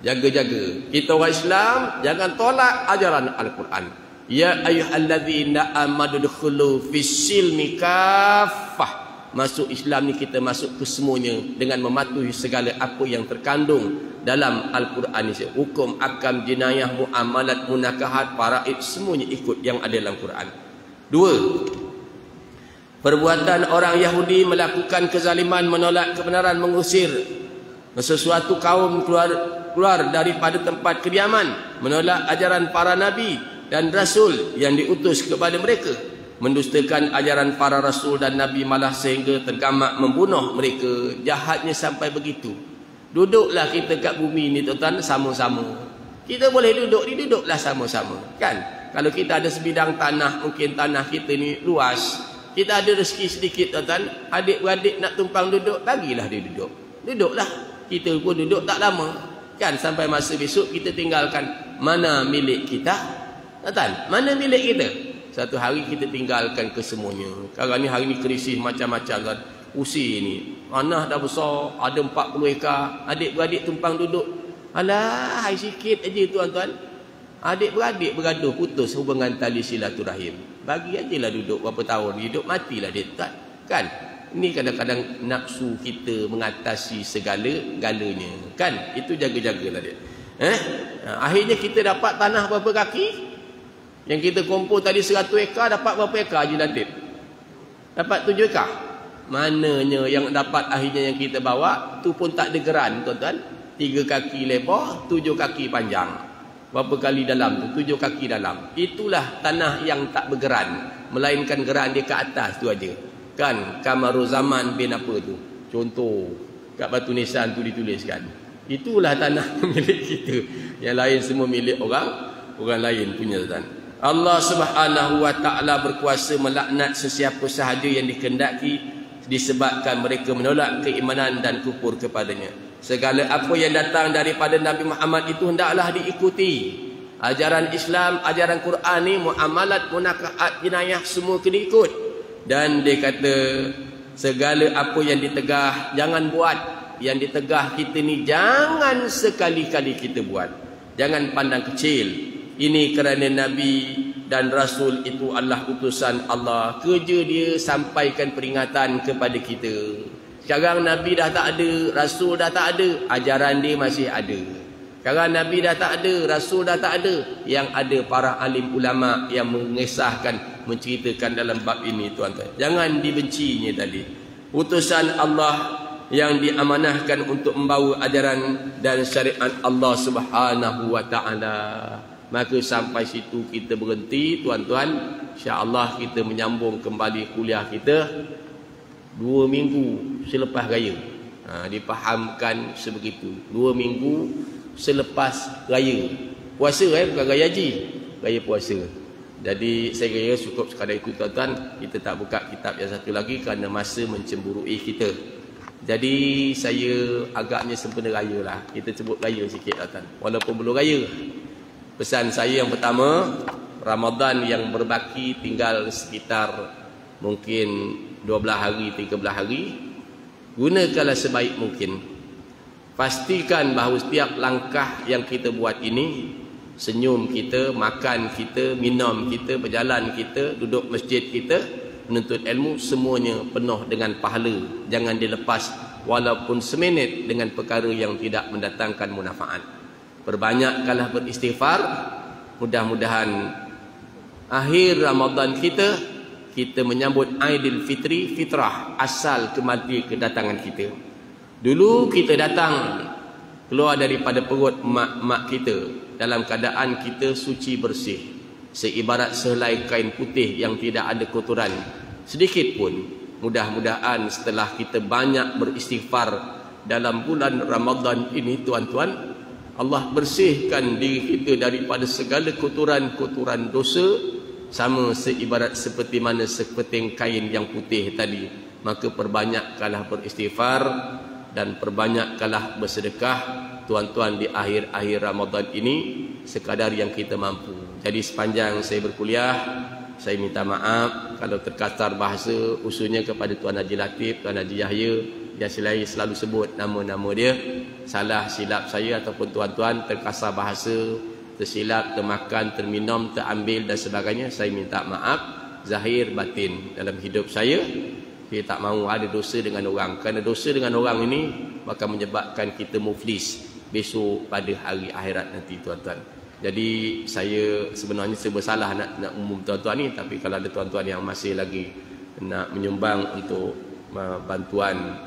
Jaga-jaga. Kita orang Islam jangan tolak ajaran Al-Quran. Ya ayyuhalladzina amanu dkhulu fis-silmi kaffah Masuk Islam ni kita masuk ke semuanya dengan mematuhi segala apa yang terkandung dalam Al-Quran ini. Hukum, akam, jenayah, muamalat, munakahat, faraid, semuanya ikut yang ada dalam Quran. 2. Perbuatan orang Yahudi melakukan kezaliman, menolak kebenaran, mengusir sesuatu kaum keluar daripada tempat kediaman, menolak ajaran para nabi dan rasul yang diutus kepada mereka, mendustakan ajaran para rasul dan nabi, malah sehingga tergamak membunuh mereka. Jahatnya sampai begitu. Duduklah kita kat bumi ni tuan-tuan sama-sama. Kita boleh duduklah sama-sama, kan? Kalau kita ada sebidang tanah, mungkin tanah kita ni luas, kita ada rezeki sedikit tuan-tuan, adik-beradik nak tumpang duduk, bagilah dia duduk. Duduklah. Kita pun duduk tak lama, kan? Sampai masa besok kita tinggalkan. Mana milik kita? Tuan-tuan, mana milik kita? Satu hari kita tinggalkan kesemuanya. Sekarang ni hari ni krisis macam-macam kan. Usi ni, tanah dah besar, ada 40 ekar, adik-beradik tumpang duduk. Alah, hai sikit aja tuan-tuan. Adik-beradik bergaduh, putus hubungan tali silaturahim. Bagi ajalah duduk berapa tahun, hidup matilah dia, tuan. Kan? Ini kadang-kadang nafsu kita mengatasi segala-galanya. Kan? Itu jaga-jagalah dia. Akhirnya kita dapat tanah berapa kaki? Yang kita kumpul tadi 100 ekar, dapat berapa ekar je Latif? Dapat 7 ekar. Mananya yang dapat akhirnya yang kita bawa, tu pun tak ada geran tuan-tuan. 3 kaki lebar, 7 kaki panjang. Berapa kali dalam tu? 7 kaki dalam. Itulah tanah yang tak bergeran. Melainkan geran dia ke atas tu aja. Kan? Kamaru zaman bin apa tu? Contoh. Kat batu nisan tu dituliskan. Itulah tanah milik kita. Yang lain semua milik orang lain punya tuan. Allah Subhanahu wa taala berkuasa melaknat sesiapa sahaja yang dikehendaki disebabkan mereka menolak keimanan dan kufur kepadanya. Segala apa yang datang daripada Nabi Muhammad itu hendaklah diikuti. Ajaran Islam, ajaran Quran ni, muamalat, munakahat, jenayah semua kena ikut. Dan dia kata segala apa yang ditegah jangan buat. Yang ditegah kita ni jangan sekali-kali kita buat. Jangan pandang kecil. Ini kerana Nabi dan Rasul itu adalah utusan Allah. Kerja dia sampaikan peringatan kepada kita. Sekarang Nabi dah tak ada, Rasul dah tak ada, ajaran dia masih ada. Sekarang Nabi dah tak ada, Rasul dah tak ada. Yang ada para alim ulama yang mengisahkan, menceritakan dalam bab ini tuan-tuan. Jangan dibencinya tadi. Utusan Allah yang diamanahkan untuk membawa ajaran dan syariat Allah Subhanahu wa taala. Maka sampai situ kita berhenti tuan-tuan. InsyaAllah kita menyambung kembali kuliah kita 2 minggu selepas raya. Dipahamkan sebegitu. 2 minggu selepas raya. Puasa bukan raya haji, raya puasa. Jadi saya kira cukup sekadar itu tuan-tuan. Kita tak buka kitab yang satu lagi kerana masa mencemburui kita. Jadi saya agaknya sempena raya lah. Kita sebut raya sikit tuan-tuan. Walaupun belum raya. Pesan saya yang pertama, Ramadan yang berbaki tinggal sekitar mungkin 12 hari, 13 hari. Gunakanlah sebaik mungkin. Pastikan bahawa setiap langkah yang kita buat ini, senyum kita, makan kita, minum kita, berjalan kita, duduk masjid kita, menuntut ilmu, semuanya penuh dengan pahala. Jangan dilepas walaupun seminit dengan perkara yang tidak mendatangkan manfaat. Perbanyakkanlah beristighfar. Mudah-mudahan akhir Ramadan kita menyambut Aidil Fitri, fitrah, asal kematian kedatangan kita. Dulu kita datang keluar daripada perut mak kita dalam keadaan kita suci bersih, seibarat sehelai kain putih yang tidak ada kotoran sedikit pun. Mudah-mudahan setelah kita banyak beristighfar dalam bulan Ramadan ini tuan-tuan, Allah bersihkan diri kita daripada segala kotoran-kotoran dosa, sama seibarat seperti mana seketing kain yang putih tadi. Maka perbanyakkanlah beristighfar dan perbanyakkanlah bersedekah tuan-tuan di akhir-akhir Ramadan ini sekadar yang kita mampu. Jadi sepanjang saya berkuliah, saya minta maaf kalau terkasar bahasa, khususnya kepada Tuan Haji Latif, Tuan Haji Yahya yang saya selalu sebut nama-nama dia. Salah silap saya ataupun tuan-tuan terkasar bahasa, tersilap, termakan, terminum, terambil dan sebagainya, saya minta maaf zahir batin dalam hidup saya. Kita tak mahu ada dosa dengan orang. Kerana dosa dengan orang ini akan menyebabkan kita muflis besok pada hari akhirat nanti, tuan-tuan. Jadi saya sebenarnya serba salah nak umum tuan-tuan ni, tapi kalau ada tuan-tuan yang masih lagi nak menyumbang untuk bantuan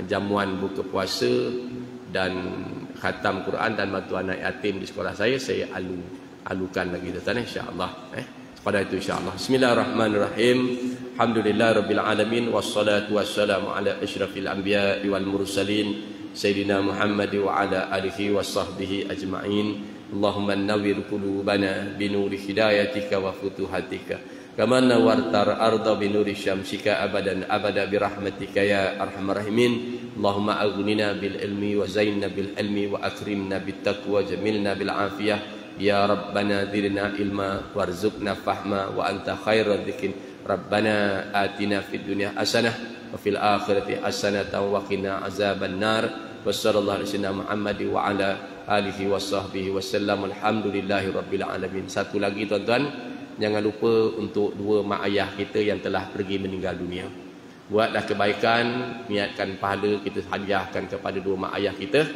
jamuan buka puasa dan khatam Quran dan bantuan anak yatim di sekolah saya alukan lagi tuan-tuan, insya-Allah. Pada itu insya-Allah. Bismillahirrahmanirrahim. Alhamdulillahirabbil alamin wassalatu wassalamu ala asyrafil anbiya'i wal mursalin sayyidina Muhammad wa ala alihi washabbihi ajma'in. Allahumma nawwir qulubana binuri hidayatika wa futuhatika kama nawwartar arda binuri syamsika abadan abada birahmatika ya arhamar rahimin. Allahumma aghnina bil ilmi wa zainna bil ilmi wa akrimna bit taqwa jamilna bil afiyah. Ya Rabbana zidna ilma warzuqna fahma wa anta khairul dzikin. Rabbana atina fid dunya hasanah wa fil akhirati hasanatan wa qina azaban nar. Wassallallahu ala Muhammad wa ala alihi washabbihi wasallam. Alhamdulillahi rabbil alamin. Satu lagi tuan-tuan, jangan lupa untuk dua mak ayah kita yang telah pergi meninggal dunia. Buatlah kebaikan, niatkan pahala kita hadiahkan kepada dua mak ayah kita,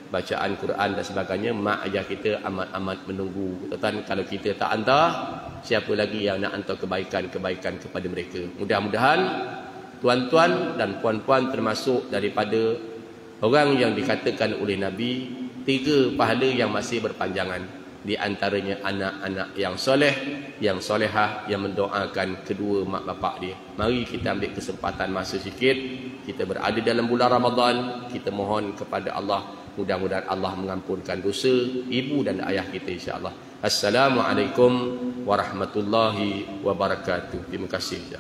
bacaan Quran dan sebagainya. Mak ayah kita amat-amat menunggu. Tuan-tuan, kalau kita tak hantar, siapa lagi yang nak hantar kebaikan-kebaikan kepada mereka? Mudah-mudahan tuan-tuan dan puan-puan termasuk daripada orang yang dikatakan oleh Nabi 3 pahala yang masih berpanjangan. Di antaranya anak-anak yang soleh, yang solehah, yang mendoakan kedua mak bapak dia. Mari kita ambil kesempatan masa sikit, kita berada dalam bulan Ramadan, kita mohon kepada Allah, mudah-mudahan Allah mengampunkan dosa ibu dan ayah kita, insya-Allah. Assalamualaikum warahmatullahi wabarakatuh. Terima kasih.